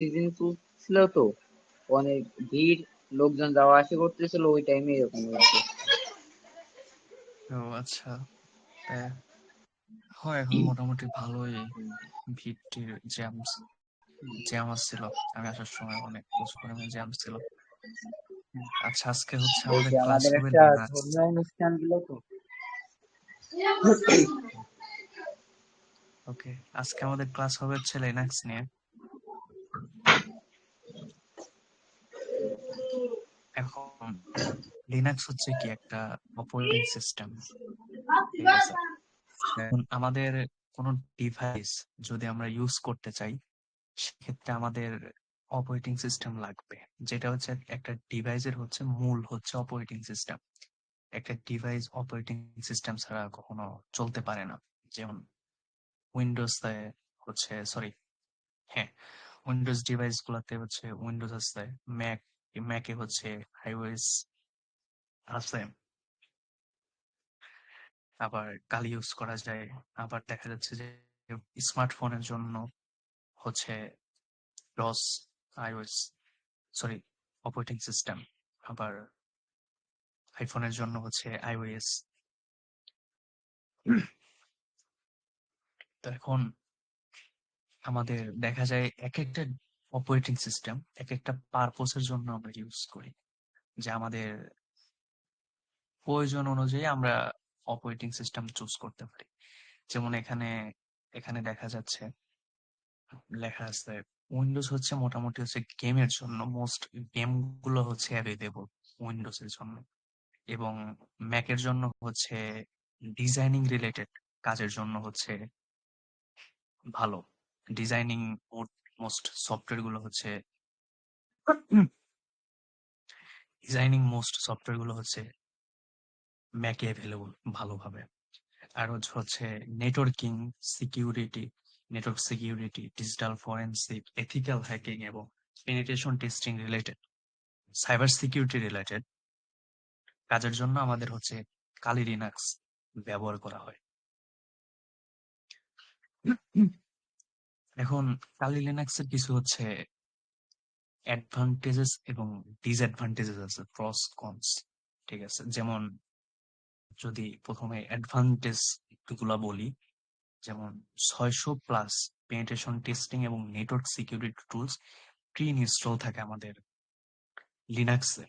Season ছিল তো, অনেক ভিড়, লোকজন যাওয়া আসা করতেছিল ওই টাইমে এরকম হয়েছে। ও আচ্ছা। তাই হয় এখন মোটামুটি ভালোই ভিড় টির জ্যাম আসছিল। আমি আসার সময় অনেক প্রচুর পরিমাণে জ্যাম ছিল। আচ্ছা, আজকে হচ্ছে এই আমাদের যে ক্লাস আমাদের হবে একটা লিনাক্স। ধর্মীয় অনুষ্ঠান গুলো তো। ওকে, আজকে আমাদের ক্লাস হবে হচ্ছে লিনাক্স নিয়ে। এখন লিনাক্স হচ্ছে কি একটা অপারেটিং সিস্টেম, ঠিক আছে? এখন আমাদের কোনো ডিভাইস যদি আমরা ইউজ করতে চাই, সেক্ষেত্রে আমাদের অপারেটিং সিস্টেম লাগবে। যেটা হচ্ছে একটা ডিভাইসের হচ্ছে মূল হচ্ছে অপারেটিং সিস্টেম। একটা ডিভাইস অপারেটিং সিস্টেম ছাড়া কখনো চলতে পারে না। যেমন উইন্ডোজ হচ্ছে, সরি, হ্যাঁ, উইন্ডোজ ডিভাইস গুলাতে হচ্ছে উইন্ডোজ আছে, ম্যাক ম্যাকে হচ্ছে আইওএস আছে, আবার কালি ইউজ করা যায়। আবার দেখা যাচ্ছে যে স্মার্টফোনের জন্য হচ্ছে DOS iOS, sorry, operating system. আবার আইফোনের জন্য হচ্ছে আইওএস। তো এখন আমাদের দেখা যায় এক একটা অপারেটিং সিস্টেম এক একটা পারপোসের জন্য আমরা ইউজ করি, যে আমাদের প্রয়োজন অনুযায়ী আমরা অপারেটিং সিস্টেম চুজ করতে পারি। যেমন এখানে এখানে দেখা যাচ্ছে লেখা আছে উইন্ডোজ হচ্ছে মোটামুটি হচ্ছে গেমের জন্য, মোস্ট গেম গুলো হচ্ছে অ্যাভেলেবল উইন্ডোজ এর জন্য। এবং ম্যাকের জন্য হচ্ছে ডিজাইনিং রিলেটেড কাজের জন্য হচ্ছে ভালো। ডিজাইনিং মোস্ট সফটওয়্যার গুলো হচ্ছে ডিজাইনিং মোস্ট সফটওয়্যার গুলো হচ্ছে ম্যাকে অ্যাভেলেবল ভালোভাবে। আর হচ্ছে networking security, network security, digital forensic, ethical hacking এবং penetration testing related, cyber security related কাজের জন্য আমাদের হচ্ছে কালি লিনাক্স ব্যবহার করা হয়। এখন কালি লিনাক্সের কিছু হচ্ছে অ্যাডভান্টেজেস এবং ডিসঅ্যাডভান্টেজেস আছে, প্রস কনস, ঠিক আছে? যেমন যদি প্রথমে অ্যাডভান্টেজ গুলা বলি, যেমন 600+ পেনিট্রেশন টেস্টিং এবং network security tools pre install থাকে আমাদের লিনাক্সে।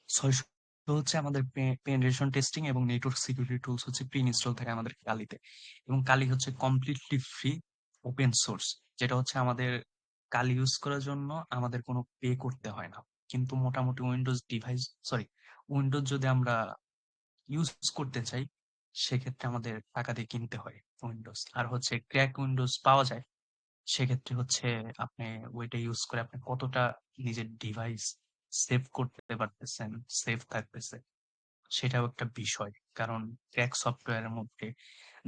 600 হচ্ছে আমাদের পেনিট্রেশন টেস্টিং এবং নেটওয়ার্ক সিকিউরিটি টুলস হচ্ছে প্রি ইনস্টল থাকে আমাদের কালিতে। এবং কালি হচ্ছে কমপ্লিটলি ফ্রি ওপেন সোর্স, যেটা হচ্ছে আমাদের কালি ইউজ করার জন্য আমাদের কোনো পে করতে হয় না। কিন্তু মোটামুটি উইন্ডোজ ডিভাইস, সরি, উইন্ডোজ যদি আমরা ইউজ করতে চাই, সেক্ষেত্রে আমাদের টাকা দিয়ে কিনতে হয় উইন্ডোজ। আর হচ্ছে ক্র্যাক উইন্ডোজ পাওয়া যায়, সেক্ষেত্রে হচ্ছে আপনি ওইটা ইউজ করে আপনি কতটা নিজের ডিভাইস সেভ করতে পারতেছেন, সেভ থাকতেছে, সেটাও একটা বিষয়। কারণ ক্র্যাক সফটওয়্যারের মধ্যে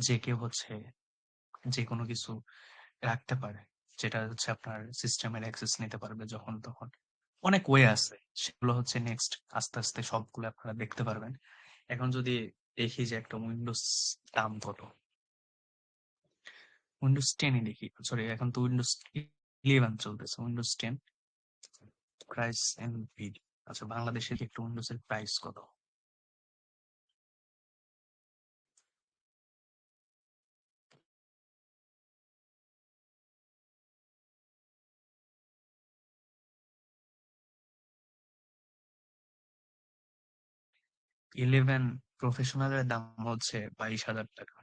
যে কেউ হচ্ছে যে কোনো কিছু রাখতে পারে, যেটা হচ্ছে আপনার সিস্টেমের অ্যাক্সেস নিতে পারবে যখন তখন। অনেক ওয়ে আছে, সেগুলো হচ্ছে নেক্সট আস্তে আস্তে সবগুলো আপনারা দেখতে পারবেন। এখন যদি দেখি যে একটা উইন্ডোজ দাম কত, উইন্ডোজ 10 দেখি, সরি, এখন তো উইন্ডোজ 11 চলতেছে, উইন্ডোজ 10 প্রাইস এন্ড বিড। আচ্ছা, বাংলাদেশে কি একটা উইন্ডোজ এর প্রাইস কত? ইলেভেন প্রফেশনালের দাম হচ্ছে 22,000 টাকা।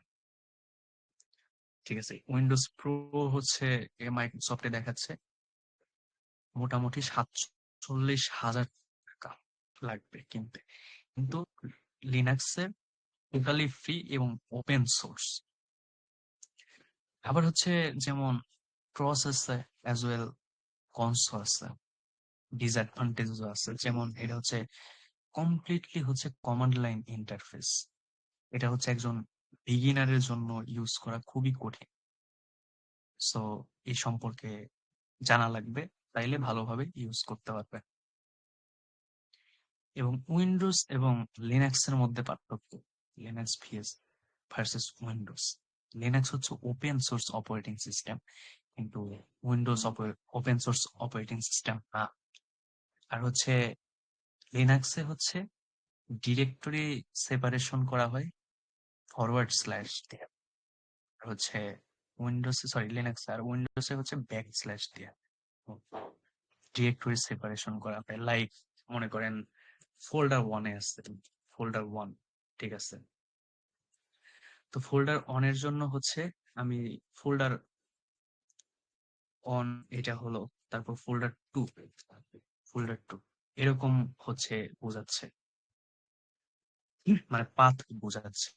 ঠিক আছে, উইন্ডোজ প্রো হচ্ছে মাইক্রোসফটে দেখাচ্ছে মোটামুটি 47,000 টাকা লাগবে কিনতে। কিন্তু লিনাক্সের টোটালি ফ্রি এবং ওপেন সোর্স। আবার হচ্ছে যেমন প্রস আছে অ্যাজ ওয়েল, কনস আছে, ডিসঅ্যাডভান্টেজও আছে। যেমন এটা হচ্ছে কমপ্লিটলি হচ্ছে কমান্ড লাইন ইন্টারফেস। এটা হচ্ছে একজন বিগিনারের জন্য ইউজ করা খুবই কঠিন। সো এই সম্পর্কে জানা লাগবে। তাইলে ভালোভাবে ইউজ করতে পারবে। এবং উইন্ডোজ এবং লিনাক্স এর মধ্যে পার্থক্য, Linux VS versus Windows. Linux হচ্ছে ওপেন সোর্স অপারেটিং সিস্টেম, কিন্তু Windows open source operating system না। আর হচ্ছে লিনাক্সে হচ্ছে ডিরেক্টরি সেপারেশন করা হয় ফরওয়ার্ড স্ল্যাশ দিয়ে। আর হচ্ছে লিনাক্স আর উইন্ডোজে হচ্ছে ব্যাক স্ল্যাশ দিয়ে ডিরেক্টরি সেপারেশন করা হয়। লাইক মনে করেন ফোল্ডার ওয়ানে আছে, ফোল্ডার ওয়ান, ঠিক আছে? তো ফোল্ডার অনের জন্য হচ্ছে আমি ফোল্ডার অন এটা হলো, তারপর ফোল্ডার টু, ফোল্ডার টু, এরকম হচ্ছে বোঝাচ্ছে, মানে পাথ বোঝাচ্ছে।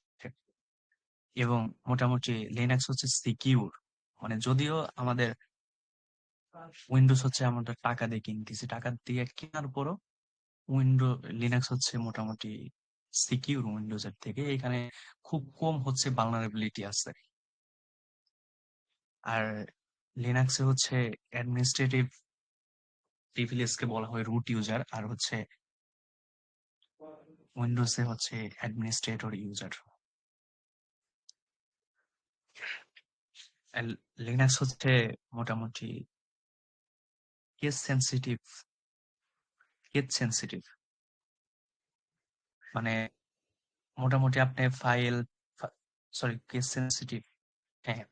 এবং মোটামুটি লিনাক্স হচ্ছে সিকিউর, মানে যদিও আমাদের উইন্ডোজ হচ্ছে আমাদের টাকা দিয়ে কিনতেছি, টাকা দিয়ে কেনার পরও লিনাক্স হচ্ছে মোটামুটি সিকিউর উইন্ডোজ এর থেকে। এখানে খুব কম হচ্ছে ভালনারেবিলিটি আছে। আর লিনাক্সে হচ্ছে অ্যাডমিনিস্ট্রেটিভ প্রিভিলেজ কে বলা হয় রুট ইউজার, আর হচ্ছে উইন্ডোজে হচ্ছে অ্যাডমিনিস্ট্রেটর ইউজার। লিনাক্স হচ্ছে মোটামুটি কেস সেন্সিটিভ, কেস সেন্সিটিভ, মানে মোটামুটি আপনি ফাইল, সরি কেস সেন্সিটিভ, হ্যাঁ,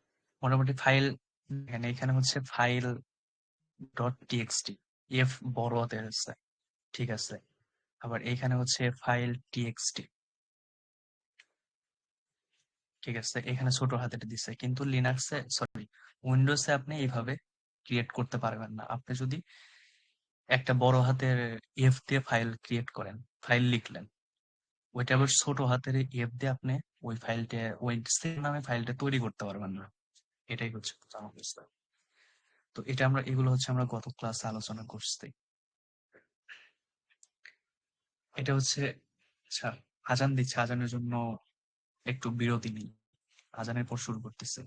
মোটামুটি ফাইল, এখানে এখানে হচ্ছে ফাইল ডট টিএক্সটি, এফ বড় হাতের আছে, ঠিক আছে? আবার এখানে হচ্ছে ফাইল টিএক্সটি, ঠিক আছে? এখানে ছোট হাতের দিছে, কিন্তু লিনাক্সে সরি উইন্ডোজে আপনি এইভাবে ক্রিয়েট করতে পারবেন না। আপনি যদি একটা বড় হাতের এফ দিয়ে ফাইল ক্রিয়েট করেন, ফাইল লিখলেন, ওইটা আবার ছোট হাতের এফ দিয়ে আপনি ওই ফাইলটা, ওই সেম নামে ফাইলটা তৈরি করতে পারবেন না। এটাই হচ্ছে প্রধান বিষয়। তো এটা আমরা, এগুলো হচ্ছে আমরা গত ক্লাসে আলোচনা করছি। এটা হচ্ছে, আচ্ছা, আজান দিচ্ছে, আজানের জন্য একটু বিরতি নিই, আজানের পর শুরু করতেছে।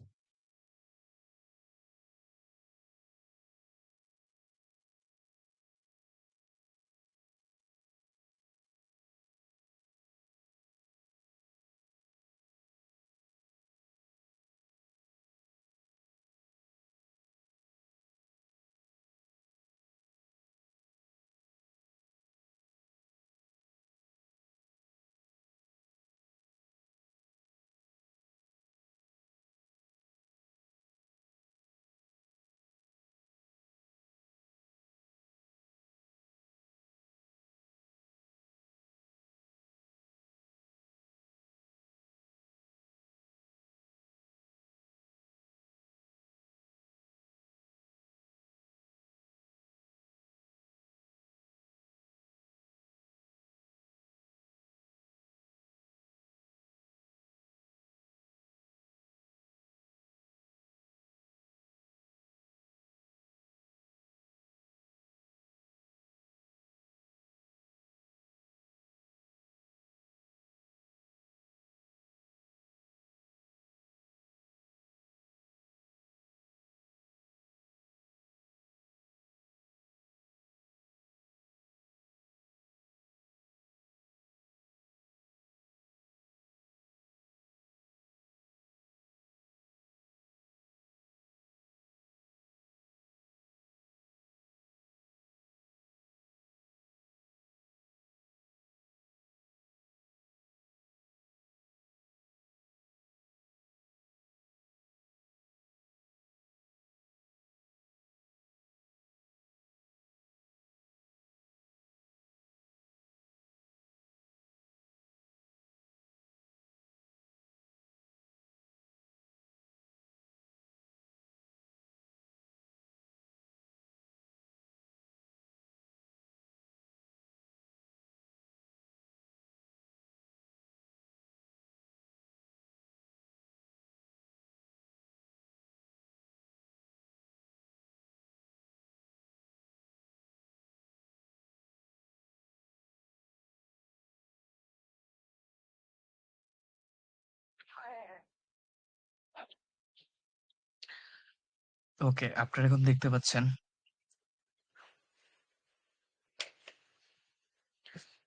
ওকে, আপনারা এখন দেখতে পাচ্ছেন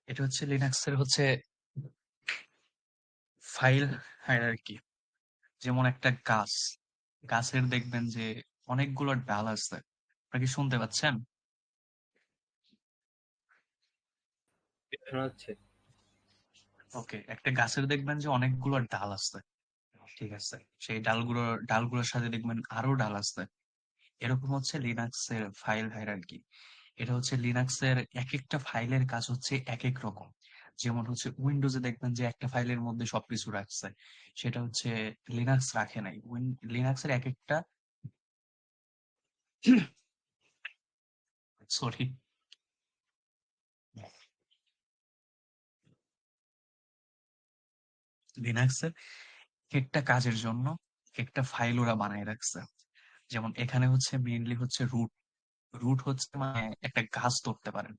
এটা হচ্ছে লিনাক্সের হচ্ছে ফাইল হায়ারার্কি। যেমন একটা গাছ, গাছের দেখবেন যে অনেকগুলো ডাল আছে। আপনারা কি শুনতে পাচ্ছেন? শোনা যাচ্ছে। ওকে, একটা গাছের দেখবেন যে অনেকগুলো ডাল আছে। ঠিক আছে, সেই ডালগুলোর সাথে দেখবেন আরো ডাল আছে। এরকম হচ্ছে লিনাক্সের ফাইল হায়ারার্কি। এটা হচ্ছে লিনাক্সের এক একটা ফাইলের কাজ হচ্ছে এক এক রকম। যেমন হচ্ছে উইন্ডোজে দেখবেন যে একটা ফাইলের মধ্যে সবকিছু রাখছে, সেটা হচ্ছে লিনাক্স রাখে নাই। লিনাক্সের এক একটা সরি, লিনাক্সের একটা কাজের জন্য একটা ফাইল ওরা বানায় রাখছে। যেমন এখানে হচ্ছে মেইনলি হচ্ছে রুট। রুট হচ্ছে মানে একটা গাছ ধরতে পারেন,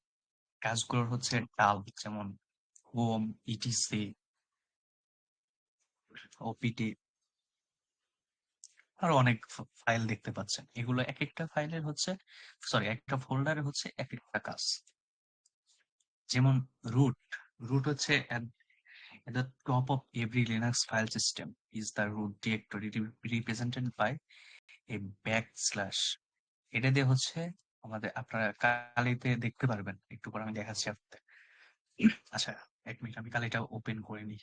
গাছগুলোর হচ্ছে ডাল, যেমন হোম, ইটিসি, ওপিটি, আরো অনেক ফাইল দেখতে পাচ্ছেন। এগুলো এক একটা ফাইলের হচ্ছে, সরি, একটা ফোল্ডারে হচ্ছে এক একটা কাজ। যেমন রুট, রুট হচ্ছে at the top of every Linux file system is the root directory represented by a backslash। এটা দিয়ে হচ্ছে আমাদের, আপনারা কালিতে দেখতে পারবেন, একটু পর আমি দেখাচ্ছি আপনাদের। আচ্ছা, এক মিনিট, আমি কালিটা ওপেন করে নিই।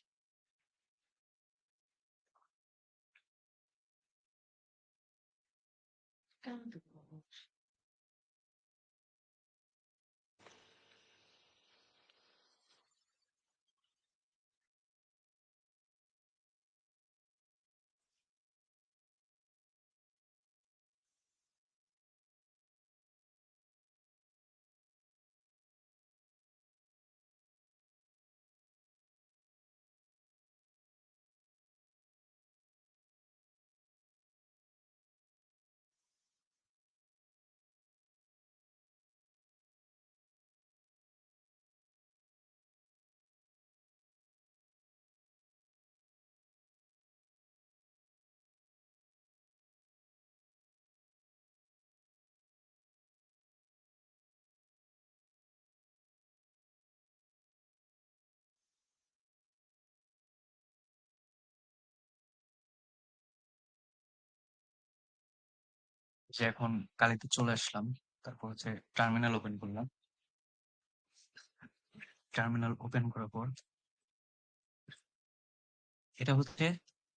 যে এখন কালিতে চলে আসলাম, তারপর হচ্ছে টার্মিনাল ওপেন করলাম। টার্মিনাল ওপেন করার পর এটা হচ্ছে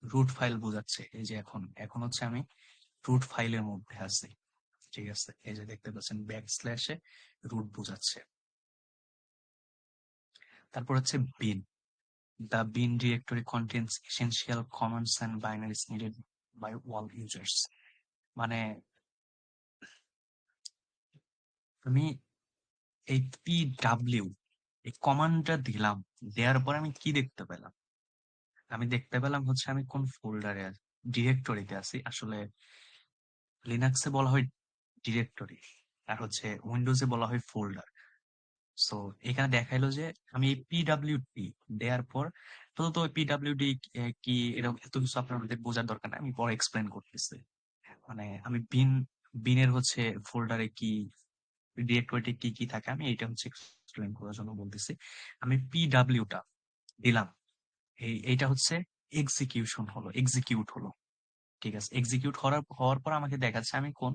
রুট ফাইল বোঝাচ্ছে। এই যে এখন এখন হচ্ছে আমি রুট ফাইলের মধ্যে আছি। ঠিক আছে, এই যে দেখতে পাচ্ছেন ব্যাকস্ল্যাশে রুট বোঝাচ্ছে। তারপর হচ্ছে বিন। The bin directory contains essential commands and binaries needed by all users। মানে আমি এই PW এই কমান্ডটা দিলাম, দেওয়ার পর আমি কি দেখতে পেলাম? আমি দেখতে পেলাম হচ্ছে আমি কোন ফোল্ডারে আছি, ডিরেক্টরিতে আছি। আসলে লিনাক্সে বলা হয় ডিরেক্টরি, আর হচ্ছে উইন্ডোজে বলা হয় ফোল্ডার। সো এখানে দেখাইলো যে আমি এই PWD দেওয়ার পর, তো PWD কি, এরকম এত কিছু আপনাদের বোঝার দরকার নাই, আমি পরে এক্সপ্লেন করতেছি। মানে আমি বিনের হচ্ছে ফোল্ডারে কি, ডিরেক্টরিতে কি কি থাকে, আমি এটা হচ্ছে এক্সপ্লেন করার জন্য বলতেছি। আমি PWটা দিলাম, এইটা হচ্ছে এক্সিকিউট হলো। ঠিক আছে, এক্সিকিউট হওয়ার পর আমাকে দেখাচ্ছে আমি কোন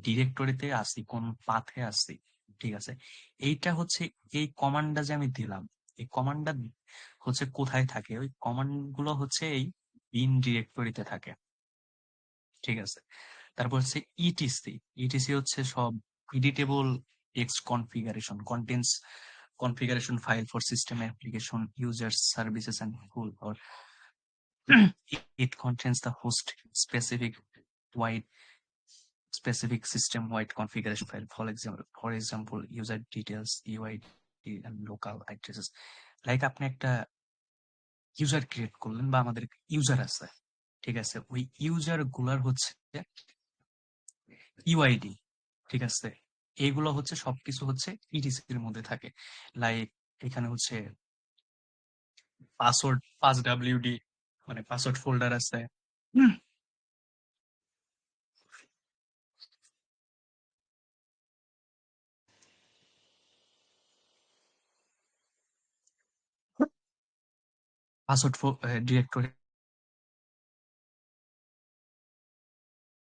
ডিরেক্টরিতে আছি, কোন পাথে আছি। ঠিক আছে, এইটা হচ্ছে এই কমান্ডটা যে আমি দিলাম, এই কমান্ডটা হচ্ছে কোথায় থাকে, ওই কমান্ড গুলো হচ্ছে এই বিন ডিরেক্টরিতে থাকে। ঠিক আছে, তারপর হচ্ছে ইটিসি। ইটিসি হচ্ছে সব editable text configuration, contents configuration file for system application users services and full, or it contains the host specific wide specific system wide configuration file, for example user details, UID and local addresses। Like আপনি একটা user create করলেন, বা আমাদের user আছে, ঠিক আছে, ওই user গুলার হচ্ছে ইউআইডি। ঠিক আছে, এইগুলো হচ্ছে সবকিছু হচ্ছে ইটিসি এর মধ্যে থাকে। লাইক এখানে হচ্ছে পাসওয়ার্ড, 5WD, মানে পাসওয়ার্ড ফোল্ডার আছে। হুম, পাসওয়ার্ড ডিরেক্টরি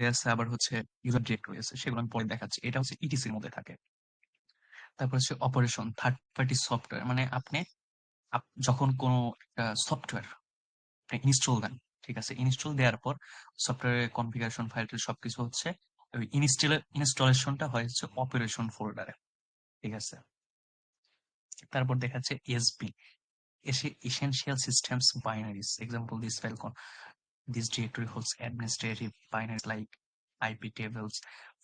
আছে, আবার হচ্ছে ইউজার ডিরেক্টরি আছে, সেগুলো আমি পরে দেখাচ্ছি। এটা হচ্ছে ইটিসির মধ্যে থাকে। তারপর হচ্ছে অপারেশন, থার্ড পার্টি সফটওয়্যার, মানে আপনি যখন কোনো একটা সফটওয়্যার আপনি ইনস্টল দেন, ঠিক আছে, ইনস্টল দেওয়ার পর সফটওয়্যারের কনফিগারেশন ফাইল সবকিছু হচ্ছে ওই ইনস্টলেশনটা হয় হচ্ছে অপারেশন ফোল্ডারে, ঠিক আছে। তারপর দেখাচ্ছে SB, essential systems binaries. Example, this file this directory holds administrative binaries like IP tables,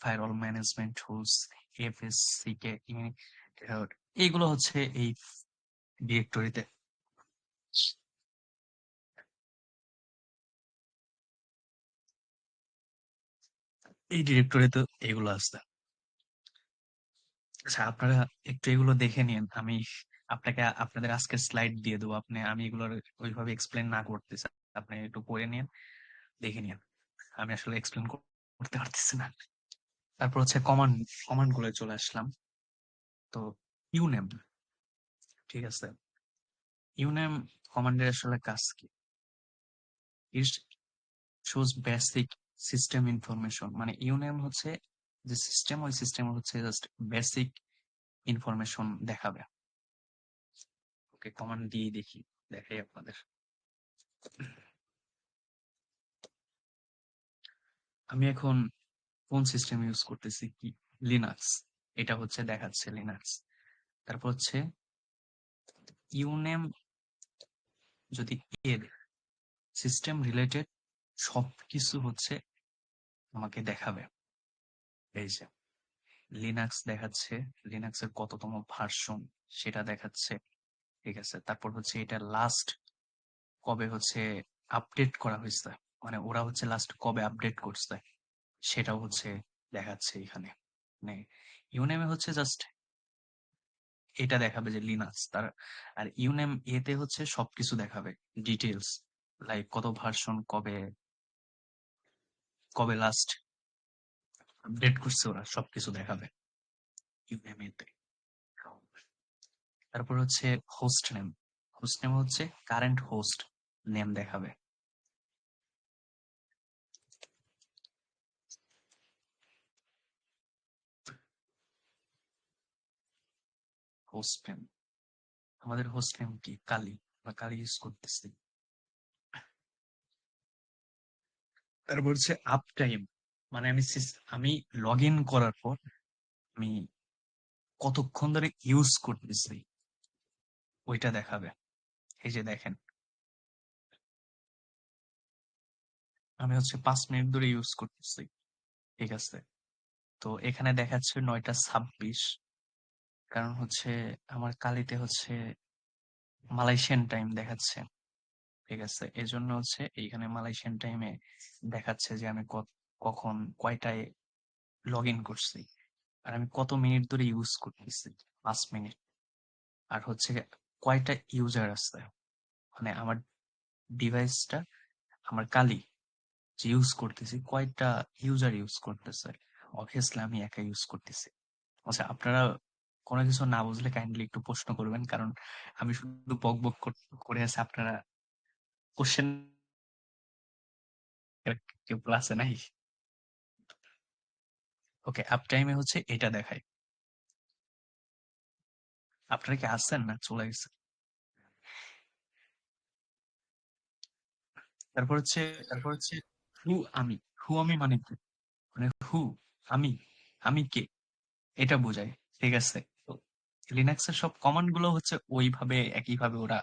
firewall management tools, FSCK, এইগুলো হচ্ছে এই ডিরেক্টরিতে। এই ডিরেক্টরিতে এগুলো আছে। আচ্ছা, আপনারা একটু এগুলো দেখে নিন। আমি আপনাদের আজকের স্লাইড দিয়ে দেবো। আমি এগুলোর ওইভাবে এক্সপ্লেন না করতেছি, আপনি একটু পড়ে নিন, দেখে নিন। আমি আসলে এক্সপ্লেন করতে পারতেছি না। তারপর হচ্ছে কমান্ড গুলো চলে আসলাম। তো ইউনেম, ঠিক আছে, ইউনেম কমান্ডের আসলে কাজ কি? It shows basic system information, মানে ইউনেম হচ্ছে যে সিস্টেম, ওই সিস্টেম হচ্ছে জাস্ট বেসিক ইনফরমেশন দেখাবে। ওকে, কমান্ড দিয়ে দেখাই আপনাদের। আমি এখন কোন সিস্টেম ইউজ করতেছি, কি লিনাক্স, এটা হচ্ছে দেখাচ্ছে লিনাক্স। তারপর হচ্ছে ইউনেম যদি এর সিস্টেম রিলেটেড সবকিছু হচ্ছে আমাকে দেখাবে। এই যে লিনাক্স দেখাচ্ছে, লিনাক্সের কততম ভার্সন সেটা দেখাচ্ছে, ঠিক আছে। তারপর হচ্ছে এটা লাস্ট কবে হচ্ছে আপডেট করা হয়েছে, মানে ওরা হচ্ছে লাস্ট কবে আপডেট করছে সেটাও হচ্ছে দেখাচ্ছে এখানে। মানে ইউনেমে হচ্ছে জাস্ট এটা দেখাবে যে লিনাক্স তার, আর ইউনেম এতে হচ্ছে সবকিছু দেখাবে ডিটেলস, লাইক কত ভার্সন, কবে কবে লাস্ট আপডেট করছে, ওরা সবকিছু দেখাবে ইউনেম এতে। তারপর হচ্ছে হোস্ট নেম, হোস্ট নেম হচ্ছে কারেন্ট হোস্ট নেম দেখাবে। হোস্ট নেম, আমাদের হোস্ট নেম কি কালি, আমরা কালি ইউজ করতেছি। তারপর হচ্ছে আপ টাইম, মানে আমি লগ ইন করার পর আমি কতক্ষণ ধরে ইউজ করতেছি ওইটা দেখাবে। এই যে দেখেন, আমি হচ্ছে 5 মিনিট ধরে ইউজ করতেছি, ঠিক আছে। তো এখানে দেখাচ্ছে 9টা 26, কারণ হচ্ছে আমার কালিতে হচ্ছে মালয়েশিয়ান টাইম দেখাচ্ছে, ঠিক আছে। এই জন্য হচ্ছে এইখানে মালয়েশিয়ান টাইমে দেখাচ্ছে যে আমি কখন কয়টায় লগ ইন করছি, আর আমি কত মিনিট ধরে ইউজ করতেছি, 5 মিনিট। আর হচ্ছে কয়টা ইউজার আছে, মানে আমার ডিভাইসটা, আমার কালি যে ইউজ করতেছি, কয়টা ইউজার ইউজ করতেছে। অবভিয়াসলি আমি একা ইউজ করতেছি। আচ্ছা, আপনারা কোনো কিছু না বুঝলে কাইন্ডলি একটু প্রশ্ন করবেন, কারণ আমি শুধু বক বক করে আছে, আপনারা কোশ্চেন কেউ ক্লাসে নাই। ওকে, আপ টাইমে হচ্ছে এটা দেখায়। আপনারা কি আসছেন না চলে গেছে? তারপর হচ্ছে তারপর হচ্ছে হু আমি, হু আমি মানে কি, মানে হু আমি, আমি কে, এটা বোঝায়, ঠিক আছে। তো লিনাক্সের সব কমান্ড গুলো হচ্ছে ওইভাবে একইভাবে ওরা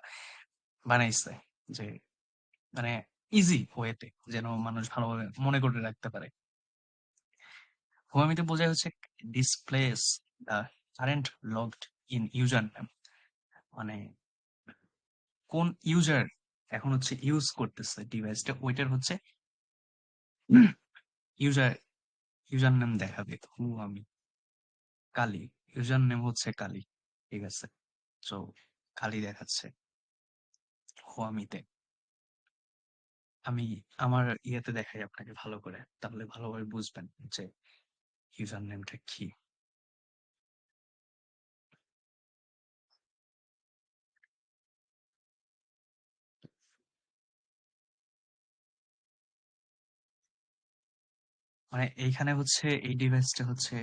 বানাইছে, যে মানে ইজি ওয়েতে যেন মানুষ ভালোভাবে মনে করে রাখতে পারে। হুয়ামিতে বোঝায় হচ্ছে displace the current logged in user name, মানে কোন ইউজার এখন হচ্ছে ইউজ করতেছে ডিভাইসটা, ওইটার হচ্ছে ইউজার ইউজার নেম দেখাবে। আমি কালি, ইউজার নেম হচ্ছে কালি, ঠিক আছে। তো কালি দেখাচ্ছে হুয়ামিতে। আমি আমার ইয়েতে দেখাই আপনাকে ভালো করে, তাহলে ভালোভাবে বুঝবেন যে ইউজার নেমটা কি। মানে এইখানে হচ্ছে এই ডিভাইসটা হচ্ছে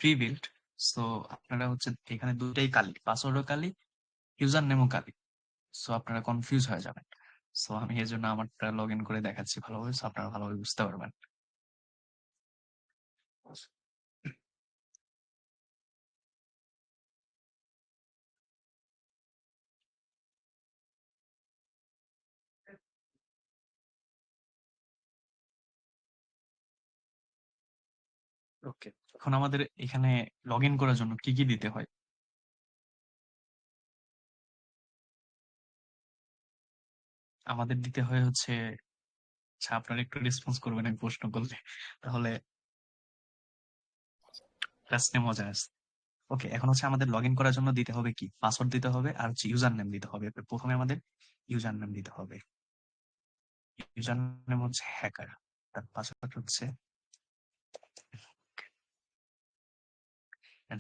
প্রি বিল্ট। সো আপনারা হচ্ছে এখানে দুটাই কালি, পাসওয়ার্ডও কালি, ইউজার নেমও কালি। সো আপনারা কনফিউজ হয়ে যাবেন। সো আমি এই জন্য আমারটা লগ ইন করে দেখাচ্ছি ভালোভাবে, সো আপনারা ভালোভাবে বুঝতে পারবেন। ওকে, এখন আমাদের এখানে লগ ইন করার জন্য কি কি দিতে হয়? আমাদের দিতে হয় হচ্ছে, আচ্ছা আপনারা একটু রেসপন্স করবেন আমি প্রশ্ন করলে, তাহলে ক্লাসে মজা আসে। ওকে, এখন হচ্ছে আমাদের লগ ইন করার জন্য দিতে হবে কি, পাসওয়ার্ড দিতে হবে আর হচ্ছে ইউজার নেম দিতে হবে। প্রথমে আমাদের ইউজার নেম দিতে হবে। ইউজার নেম হচ্ছে হ্যাকার, তার পাসওয়ার্ড হচ্ছে,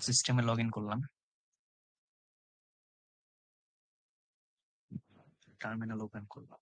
সিস্টেমে লগ ইন করলাম, টার্মিনাল ওপেন করলাম।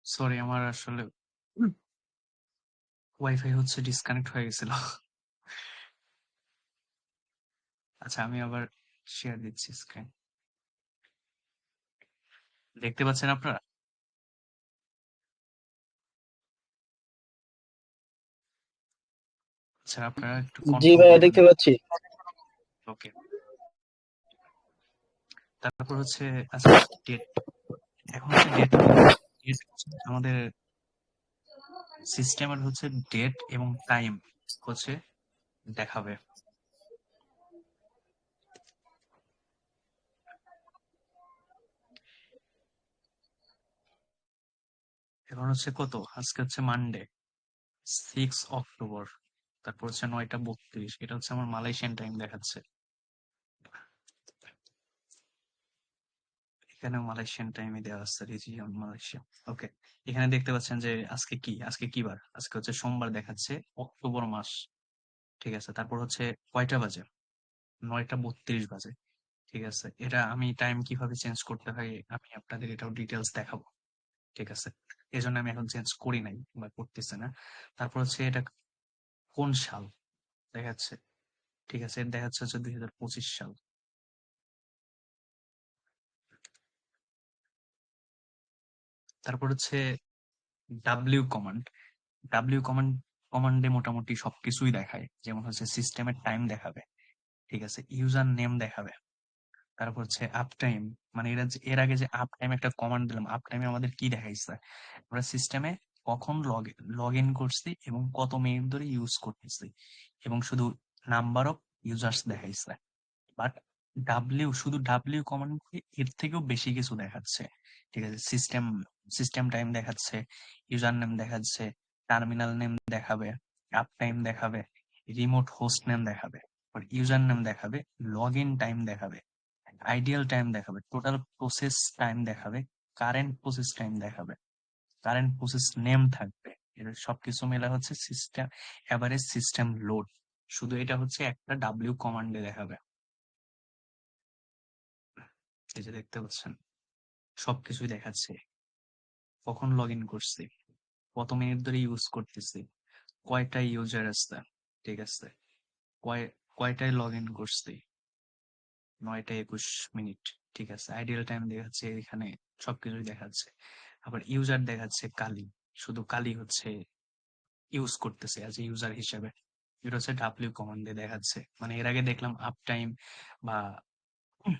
সরি, আমার আসলে ওয়াইফাই হচ্ছে ডিসকানেক্ট হয়ে গেছিল। আচ্ছা আমি আবার শেয়ার দিচ্ছি স্ক্রিন, দেখতে পাচ্ছেন আপনারা? আচ্ছা আপনারা একটু জি কনফার্ম ভাইয়া করবেন। দেখতে পাচ্ছি। ওকে, তারপর হচ্ছে আচ্ছা ডেট, এখন হচ্ছে ডেট আমাদের সিস্টেমের হচ্ছে ডেট এবং টাইম হচ্ছে দেখাবে। এখন হচ্ছে কত, আজকে হচ্ছে মানডে 6 অক্টোবর, তারপর হচ্ছে 9টা 32, এটা হচ্ছে আমার মালয়েশিয়ান টাইম দেখাচ্ছে। এখানে মালয়েশিয়ান টাইমে দেওয়া আছে, রিজিয়ন মালয়েশিয়া। ওকে, এখানে দেখতে পাচ্ছেন যে আজকে কি, আজকে কি বার, আজকে হচ্ছে সোমবার দেখাচ্ছে, অক্টোবর মাস। ঠিক আছে, তারপর হচ্ছে কয়টা বাজে, 9টা 32 বাজে। ঠিক আছে, এটা আমি টাইম কিভাবে চেঞ্জ করতে হয় আমি আপনাদের এটাও ডিটেলস দেখাবো। ঠিক আছে, এই জন্য আমি এখন চেঞ্জ করি নাই বা করতেছে না। তারপর হচ্ছে এটা কোন সাল দেখাচ্ছে। ঠিক আছে, এটা দেখাচ্ছে হচ্ছে 2025 সাল। তারপর হচ্ছে ডাব্লিউ কমান্ড। ডাব্লিউ কমান্ডে মোটামুটি সবকিছুই দেখায়, যেমন হচ্ছে সিস্টেমের টাইম দেখাবে। ঠিক আছে, ইউজার নেম দেখাবে। তারপর হচ্ছে আপ টাইম, মানে এর আগে যে আপ টাইম একটা কমান্ড দিলাম, আপ টাইমে আমাদের কি দেখাইছে, আমরা সিস্টেমে কখন লগ ইন করছি এবং কত মিনিট ধরে ইউজ করতেছি, এবং শুধু নাম্বার অফ ইউজার্স দেখাইছে। বাট শুধু ডাব্লিউ কমান্ড এর থেকেও বেশি কিছু দেখাচ্ছে। ঠিক আছে, সিস্টেম টাইম দেখাচ্ছে, ইউজার নেম দেখাচ্ছে, টার্মিনাল নেম দেখাবে, আপ টাইম দেখাবে, রিমোট হোস্ট নেম দেখাবে, ইউজার নেম দেখাবে, লগ ইন টাইম দেখাবে, আইডিয়াল টাইম দেখাবে, টোটাল প্রসেস টাইম দেখাবে, কারেন্ট প্রসেস টাইম দেখাবে, কারেন্ট প্রসেস নেম থাকবে। এর সবকিছু মেলা হচ্ছে সিস্টেম এভারেজ সিস্টেম লোড। শুধু এটা হচ্ছে একটা ডাব্লিউ কমান্ডে দেখাবে। এই যে দেখতে পাচ্ছেন সবকিছুই দেখাচ্ছে, কখন লগ ইন করছি, কত মিনিট ধরে ইউজ করতেছি, কয়টা ইউজার আছে। ঠিক আছে, কয় কয়টায় লগ ইন করছি, 9টা 21 মিনিট। ঠিক আছে, আইডিয়াল টাইম দেখাচ্ছে, এখানে সবকিছুই দেখাচ্ছে। আবার ইউজার দেখাচ্ছে কালি, শুধু কালি হচ্ছে ইউজ করতেছে অ্যাজ এ ইউজার হিসেবে। এটা হচ্ছে ডাব্লিউ কমান্ডে দেখাচ্ছে। মানে এর আগে দেখলাম আপ টাইম বা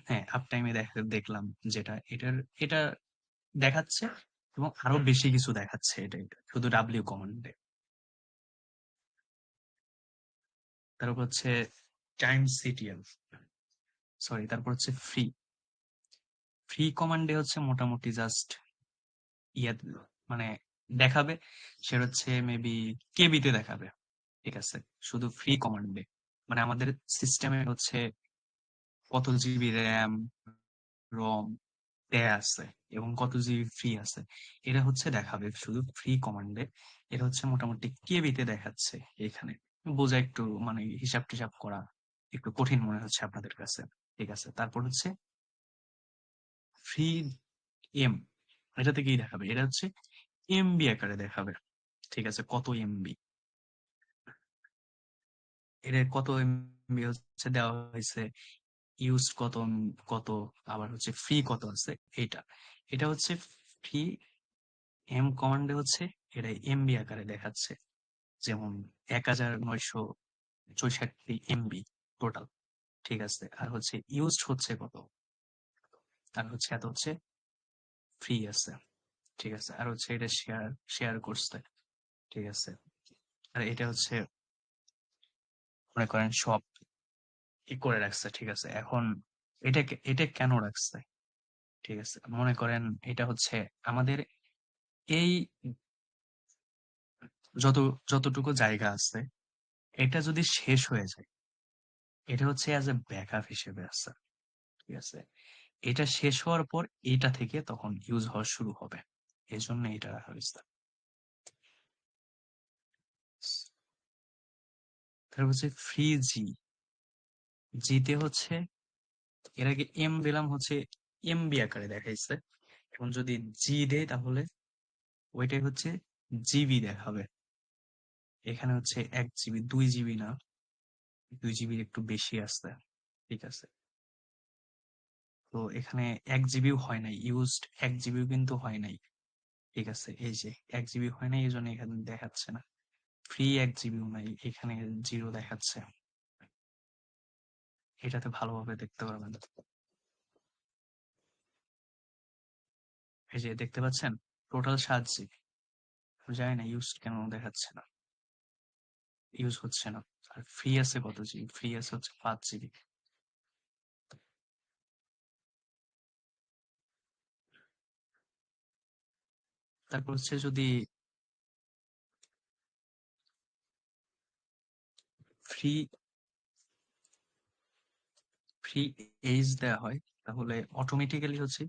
হ্যাঁ আপ টাইমে দেখলাম যেটা এটা দেখাচ্ছে, এবং আরো বেশি কিছু দেখাচ্ছে এটাই শুধু ডাব্লিউ কমান্ডে। তারপর হচ্ছে টাইম সিটিএল, সরি, তারপর হচ্ছে ফ্রি কমান্ডে হচ্ছে মোটামুটি জাস্ট ইয়ে মানে দেখাবে, সেটা হচ্ছে মেবি কেবিতে দেখাবে। ঠিক আছে, শুধু ফ্রি কমান্ডে, মানে আমাদের সিস্টেমে হচ্ছে কত জিবি র্যাম রম দেয়া আছে এবং কত জিবি ফ্রি আছে, এটা হচ্ছে দেখাবে শুধু ফ্রি কমান্ডে। এটা হচ্ছে মোটামুটি কেবিতে দেখাচ্ছে এখানে। বোঝা একটু মানে হিসাব টিসাব করা একটু কঠিন মনে হচ্ছে আপনাদের কাছে। ঠিক আছে, তারপর হচ্ছে ফ্রি এম, এটাতে কি দেখাবে, এটা হচ্ছে এমবি আকারে দেখাবে। ঠিক আছে, কত এমবি, এর কত এমবি হচ্ছে দেওয়া হয়েছে, ইউজ কত কত, আবার হচ্ছে ফ্রি কত আছে এটা। এটা হচ্ছে ফ্রি এম কমান্ডে হচ্ছে এটা এমবি আকারে দেখাচ্ছে, যেমন 1964 এমবি টোটাল। ঠিক আছে, আর হচ্ছে ইউজড হচ্ছে কত, আর হচ্ছে এত হচ্ছে ফ্রি আছে। ঠিক আছে, আর হচ্ছে এটা শেয়ার শেয়ার করছে। ঠিক আছে, আর এটা হচ্ছে মনে করেন সব করে রাখছে। ঠিক আছে, এখন এটা কেন রাখছে, ঠিক আছে, মনে করেন এটা হচ্ছে আমাদের এই যত যতটুকু জায়গা আছে, এটা যদি শেষ হয়ে যায়, এটা হচ্ছে অ্যাজ এ ব্যাকআপ হিসেবে আছে। ঠিক আছে, এটা শেষ হওয়ার পর এটা থেকে তখন ইউজ হওয়া শুরু হবে, এই জন্য এটা রাখা হয়েছে। তারপর হচ্ছে ফ্রি জি, জিতে হচ্ছে এর আগে এম দিলাম হচ্ছে এমবি আকারে দেখাইছে, এখন যদি জি দেয় তাহলে ওইটাই হচ্ছে জিবি দেখাবে। এখানে হচ্ছে 1 জিবি 2 জিবি না, 2 জিবির একটু বেশি আছে। ঠিক আছে, তো এখানে 1 জিবিও হয় নাই ইউজড, 1 জিবিও কিন্তু হয় নাই। ঠিক আছে, এই যে 1 জিবি হয় নাই, এই জন্য এখানে দেখাচ্ছে না। ফ্রি 1 জিবিও নাই, এখানে জিরো দেখাচ্ছে। এটাতে ভালোভাবে দেখতে পারবেন, এই যে দেখতে পাচ্ছেন টোটাল 7 জিবি, জানি না ইউজ কেন দেখাচ্ছে না, ইউজ হচ্ছে না। আর ফ্রি আছে কত জিবি, ফ্রি আছে হচ্ছে 5 জিবি। তারপর হচ্ছে যদি ফ্রি ফ্রি এইজ দেওয়া হয়, তাহলে অটোমেটিক্যালি হচ্ছে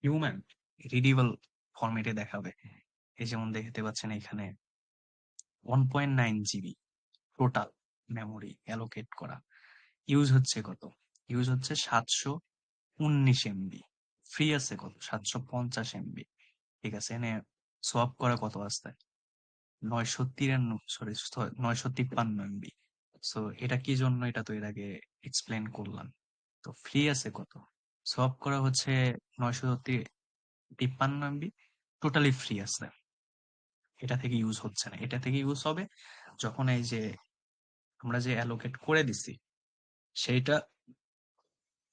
হিউম্যান রিডেবল ফরম্যাটে দেখাবে। এই যেমন দেখতে পাচ্ছেন এখানে 1.9 জিবি টোটাল মেমোরি অ্যালোকেট করা। ইউজ হচ্ছে কত, ইউজ হচ্ছে 719 এমবি। ফ্রি আছে কত, 750 এমবি। ঠিক আছে, এনে সোয়াপ করা কত আছে, 953 সো এটা কি জন্য, এটা তো এর আগে এক্সপ্লেন করলাম। তো ফ্রি আছে কত, সোয়াপ করা হচ্ছে 953 এমবি, টোটালি ফ্রি আছে। এটা থেকে ইউজ হচ্ছে না, এটা থেকে ইউজ হবে যখন এই যে আমরা যে অ্যালোকেট করে দিছি সেইটা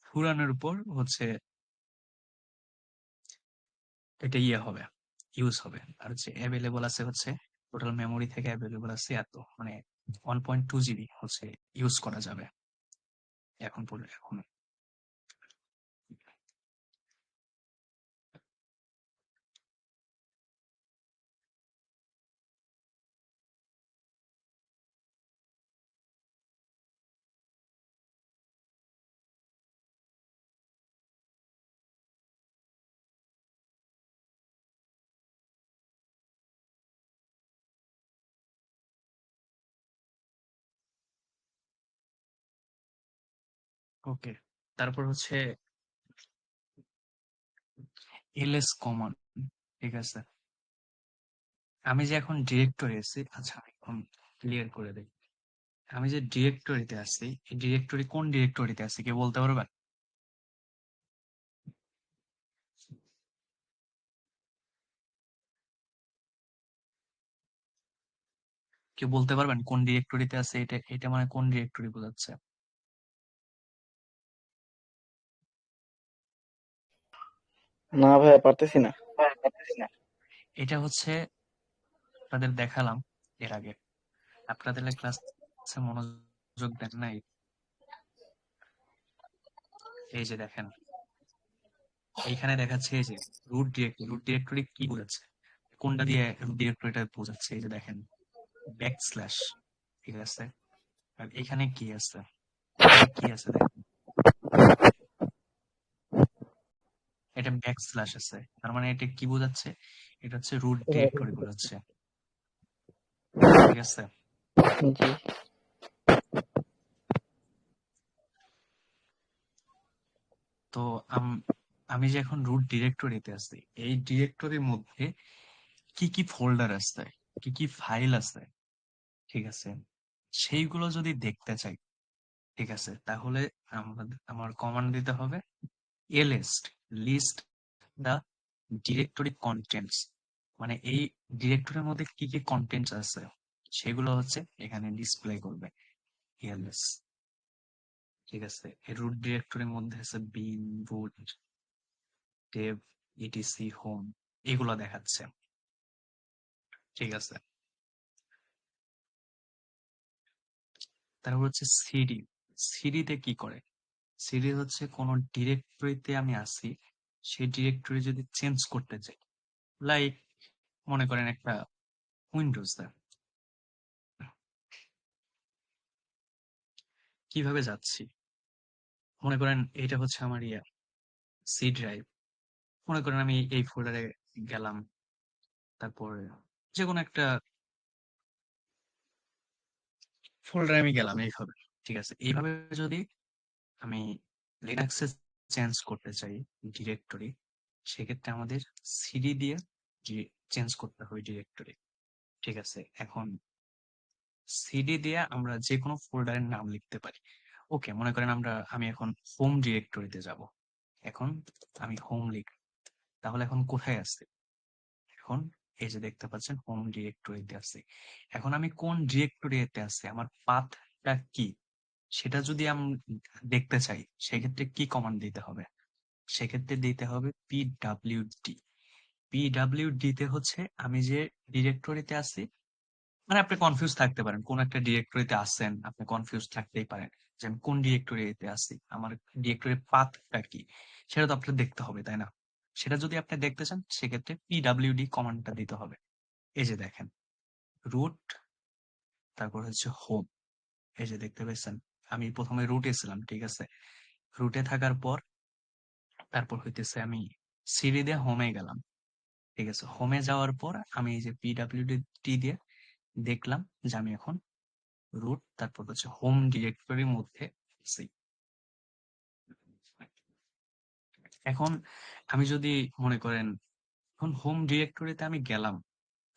ফুরানোর উপর হচ্ছে এটা ইয়ে হবে, ইউজ হবে। আর হচ্ছে অ্যাভেলেবল আছে হচ্ছে টোটাল মেমোরি থেকে অ্যাভেলেবল আছে এত, মানে 1.2 জিবি হচ্ছে ইউজ করা যাবে এখন। ওকে, তারপর হচ্ছে এলএস কমন। ঠিক আছে, আমি যে এখন ডিরেক্টরি আছি, আচ্ছা আমি এখন ক্লিয়ার করে দিই। আমি যে ডিরেক্টরিতে আছি, এই ডিরেক্টরি কোন ডিরেক্টরিতে আছি কেউ বলতে পারবেন? কেউ বলতে পারবেন কোন ডিরেক্টরিতে আছে, এটা এটা মানে কোন ডিরেক্টরি বোঝাচ্ছে? না ভাইয়া, পারতেছি না। এটা হচ্ছে আপনাদের দেখালাম এর আগে, আপনাদের ক্লাসে মনোযোগ দেন নাই। এই যে দেখেন এইখানে দেখাচ্ছে এই যে রুট ডিরেক্টরি কি বোঝাচ্ছে, কোনটা দিয়ে রুট ডিরেক্টরিটা বোঝাচ্ছে, এই যে দেখেন ব্যাকস্ল্যাশ, ঠিক আছে। আর এখানে কি আছে, এখানে কি আছে দেখেন, এটা ব্যাকস্ল্যাশ আছে, তার মানে এটা কি বোঝাচ্ছে, এটা হচ্ছে রুট ডিরেক্টরি বোঝাচ্ছে, ঠিক আছে। জি তো আমি যে এখন রুট ডিরেক্টরিতে আছি, এই ডিরেক্টরির মধ্যে কি কি ফোল্ডার আছে, কি কি ফাইল আছে, ঠিক আছে, সেইগুলো যদি দেখতে চাই, ঠিক আছে, তাহলে আমার কমান্ড দিতে হবে list list the directory contents, মানে এই ডিরেক্টরির মধ্যে কি কি কন্টেন্টস আছে সেগুলো হচ্ছে এখানে ডিসপ্লে করবে ls, ঠিক আছে। এই রুট ডিরেক্টরির মধ্যে আছে বিন, রুট, টেব, ইটিসি, হোম, এগুলো দেখাচ্ছে, ঠিক আছে। তারপর হচ্ছে সিডি, সিডিতে কি করে, সিডি হচ্ছে কোন ডিরেক্টরিতে আমি আছি, সেই ডিরেক্টরি যদি চেঞ্জ করতে চাই, লাইক মনে করেন একটা উইন্ডোজ, কিভাবে যাচ্ছি, মনে করেন এটা হচ্ছে আমার সি ড্রাইভ, মনে করেন আমি এই ফোল্ডারে গেলাম, তারপর যে কোনো একটা ফোল্ডারে আমি গেলাম এইভাবে, ঠিক আছে। এইভাবে যদি আমি লিনাক্সে চেঞ্জ করতে চাই ডিরেক্টরি, সেক্ষেত্রে আমাদের সিডি দিয়ে চেঞ্জ করতে হবে ডিরেক্টরি, ঠিক আছে। এখন সিডি দিয়ে আমরা যে কোনো ফোল্ডারের নাম লিখতে পারি। ওকে, মনে করেন আমি এখন হোম ডিরেক্টরিতে যাব, এখন আমি হোম লিখ, তাহলে এখন কোথায় আছে, এখন এই যে দেখতে পাচ্ছেন হোম ডিরেক্টরিতে আছে। এখন আমি কোন ডিরেক্টরিতে আছে, আমার পাথটা কি, সেটা যদি আমি দেখতে চাই, সেক্ষেত্রে কি কমান্ড দিতে হবে, সেক্ষেত্রে দিতে হবে পিডব্লিউডি। পিডব্লিউডি তে হচ্ছে আমি যে ডিরেক্টরিতে আছি, মানে আপনি কনফিউজ থাকতে পারেন, কোন একটা ডিরেক্টরিতে আছেন, আপনি কনফিউজ থাকতেই পারেন যে আমি কোন ডিরেক্টরিতে আছি, আমার ডিরেক্টরির পাথটা কি, সেটা তো আপনার দেখতে হবে, তাই না। সেটা যদি আপনি দেখতে চান, সেক্ষেত্রে পিডব্লিউডি কমান্ডটা দিতে হবে। এই যে দেখেন রুট, তারপর হচ্ছে হোম, এই যে দেখতে পেয়েছেন আমি প্রথমে রুটে ছিলাম, ঠিক আছে। রুটে থাকার পর তারপর হইতেছে আমি সিডি দিয়ে হোমে গেলাম, ঠিক আছে। হোমে যাওয়ার পর আমি এই যে পিডব্লিউডি দিয়ে দেখলাম যে আমি এখন রুট, তারপর হচ্ছে হোম ডিরেক্টরির মধ্যে আছি। এখন আমি যদি মনে করেন এখন হোম ডিরেক্টরিতে আমি গেলাম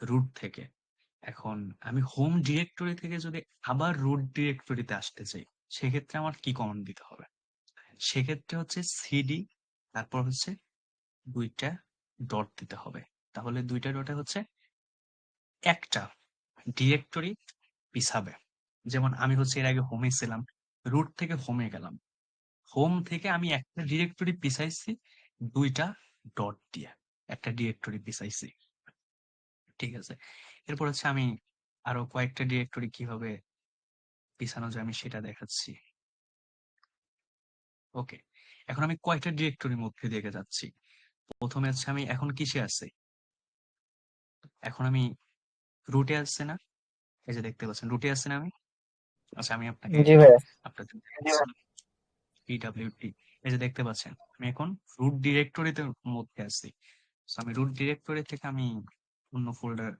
রুট থেকে, এখন আমি হোম ডিরেক্টরি থেকে যদি আবার রুট ডিরেক্টরিতে আসতে চাই, সেক্ষেত্রে আমার কি কমান্ড দিতে হবে, সেক্ষেত্রে হচ্ছে সিডি, তারপর হচ্ছে দুইটা ডট দিতে হবে। তাহলে দুইটা ডটে হচ্ছে একটা ডিরেক্টরি পিছাবে। যেমন আমি হচ্ছে এর আগে হোমে ছিলাম, রুট থেকে হোমে গেলাম, হোম থেকে আমি একটা ডিরেক্টরি পিছাইছি দুইটা ডট দিয়ে, একটা ডিরেক্টরি পিছাইছি, ঠিক আছে। এরপর হচ্ছে আমি আরো কয়েকটা ডিরেক্টরি কিভাবে পিছানো যায় আমি সেটা দেখাচ্ছি। ওকে, এখন আমি কয়টা ডিরেক্টরির মধ্যে দিয়ে যাচ্ছি, প্রথমে হচ্ছে আমি এখন কিসে আছি, এখন আমি রুটে আসছে না, এই যে দেখতে পাচ্ছেন রুটে আসছে না আমি। আচ্ছা আমি আপনাকে জি ভাইয়া আপনাদের পিডব্লিউডি, এই যে দেখতে পাচ্ছেন আমি এখন রুট ডিরেক্টরিতে মধ্যে আছি। So, আমি রুট ডিরেক্টরি থেকে আমি অন্য ফোল্ডার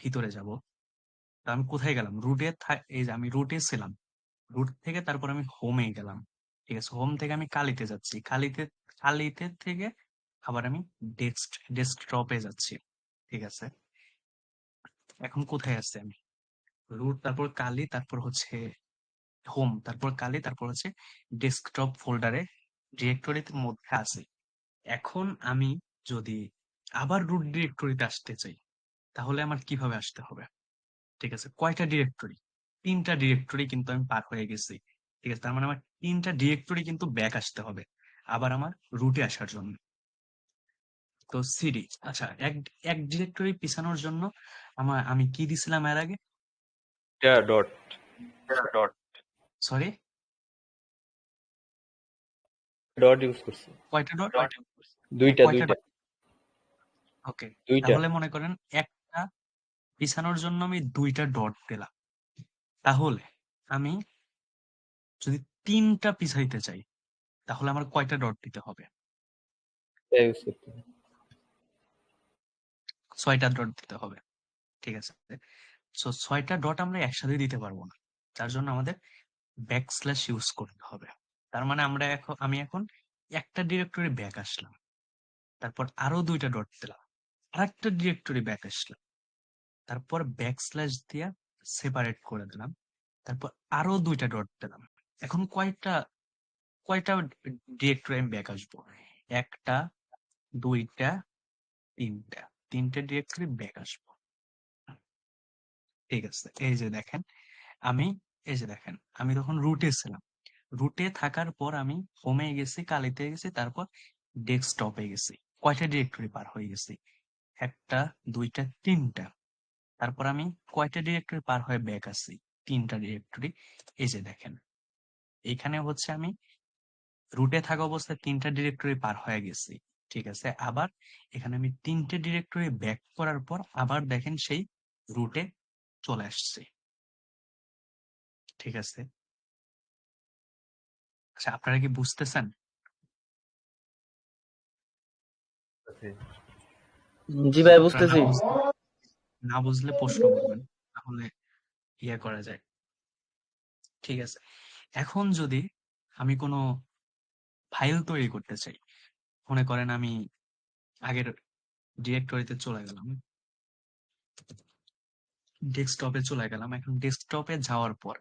ভিতরে যাব, তো আমি কোথায় গেলাম, এই যে আমি রুটে ছিলাম, রুট থেকে তারপর আমি হোমে গেলাম, ঠিক আছে। হোম থেকে আমি কালিতে যাচ্ছি, কালিতে থেকে আবার আমি ডেস্কটপে যাচ্ছি, ঠিক আছে। এখন কোথায় আছে আমি, রুট, তারপর কালি, তারপর হচ্ছে হোম, তারপর কালি, তারপর হচ্ছে ডেস্কটপ ফোল্ডারে ডিরেক্টরির মধ্যে আছে। এখন আমি যদি আবার রুট ডিরেক্টরিতে আসতে চাই, তাহলে আমার কিভাবে আসতে হবে, ঠিক আছে। কয়টা ডিরেক্টরি, তিনটা ডিরেক্টরি কিন্তু আমি পার হয়ে গেছি, ঠিক আছে। তার মানে আমার তিনটা ডিরেক্টরি কিন্তু ব্যাক আসতে হবে আবার আমার রুটে আসার জন্য। তো সিডি, আচ্ছা এক এক ডিরেক্টরি পিছানোর জন্য আমি কি দিছিলাম এর আগে, dot dot, sorry dot use করছি। কয়টা ডট? দুইটা কয়টা দুইটা ডট? ওকে, দুইটা তাহলে মনে করেন একটা পিছানোর জন্য আমি 2টা ডট দিলাম। তাহলে আমি যদি 3টা পিছাইতে চাই তাহলে আমার কয়টা ডট দিতে হবে? ইউজ করতে হবে। 6টা ডট দিতে হবে। ঠিক আছে। সো 6টা ডট আমরা একসাথে দিতে পারবো না। তার জন্য আমাদের ব্যাকস্ল্যাশ ইউজ করতে হবে। তার মানে আমি এখন একটা ডিরেক্টরি ব্যাক আসলাম। তারপর আরো 2টা ডট দিলাম। আরেকটা ডিরেক্টরি ব্যাক আসলাম। তারপর ব্যাকস্ল্যাশ দিয়া সেপারেট করে দিলাম। তারপর আরো 2টা ডট দিলাম। এখন কয়টা ডিরেক্টরি আমি ব্যাক আসবো? 1টা, 2টা, 3টা। 3টে ডিরেক্টরি ব্যাক আসবো। ঠিক আছে। আমি দেখেন আমি তখন রুটে ছিলাম। রুটে থাকার পর আমি হোমে গেছি, কালিতে গেছি, তারপর ডেস্কটপে গেছি। কয়টা ডিরেক্টরি পার হয়ে গেছি? 1টা, 2টা, 3টা। তারপর আমি কয়টা ডিরেক্টরি পার হয়ে ব্যাক আসছি? 3টা ডিরেক্টরি। দেখেন এখানে হচ্ছে আমি রুটে থাকা অবস্থায় 3টা ডিরেক্টরি পার হয়ে গেছি। ঠিক আছে। আবার এখানে আমি 3টে ডিরেক্টরি ব্যাক করার পর আবার দেখেন সেই রুটে চলে আসছি। ঠিক আছে। আচ্ছা, আপনারা কি বুঝতেছেন? আছে। জি ভাই, আপনারা বুঝতেছি। না বুঝলে প্রশ্ন করবেন, তাহলে ইয়ে করা যায়। ঠিক আছে। এখন যদি আমি কোনো ফাইল তৈরি করতে চাই, মনে করেন আমি আগের ডিরেক্টরিতে চলে গেলাম, ডেস্কটপে চলে গেলাম। এখন ডেস্কটপে যাওয়ার পর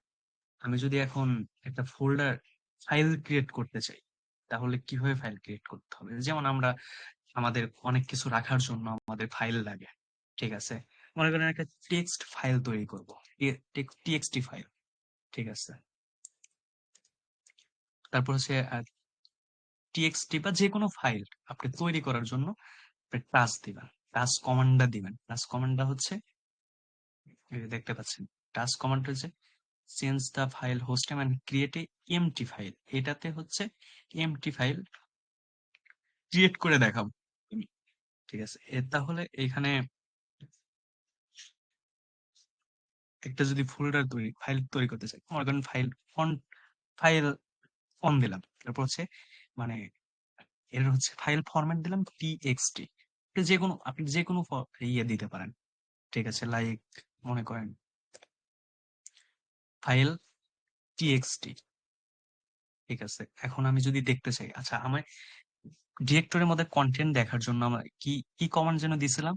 আমি যদি এখন একটা ফোল্ডার ফাইল ক্রিয়েট করতে চাই, তাহলে কিভাবে ফাইল ক্রিয়েট করতে হবে? যেমন আমাদের অনেক কিছু রাখার জন্য আমাদের ফাইল লাগে। ঠিক আছে। মনে করেন একটা টেক্সট ফাইল তৈরি করব, টিএক্সটি ফাইল। ঠিক আছে। তারপর হচ্ছে টিএক্সটি বা যে কোনো ফাইল আপনি তৈরি করার জন্য টাস্ক দিবেন, টাস্ক কমান্ডটা দিবেন। টাস্ক কমান্ডটা হচ্ছে এই যে দেখতে পাচ্ছেন, টাস্ক কমান্ড হচ্ছে change the file host name and create a empty file. এটাতে হচ্ছে এমটি ফাইল ক্রিয়েট করে দেখাবো আমি। ঠিক আছে। তাহলে এখানে একটা যদি ফোল্ডার ফাইল তৈরি করতে চাই, মনে করেন ফাইল অন দিলাম। তারপর হচ্ছে মানে এর হচ্ছে ফাইল ফরম্যাট দিলাম টিএক্সটি। আপনি যে কোনো ইয়ে দিতে পারেন। ঠিক আছে। লাইক মনে করেন ফাইল টিএক্সটি। ঠিক আছে। এখন আমি যদি দেখতে চাই, আচ্ছা আমার ডিরেক্টরির মধ্যে কন্টেন্ট দেখার জন্য আমরা কি কি কমান্ড যেন দিছিলাম?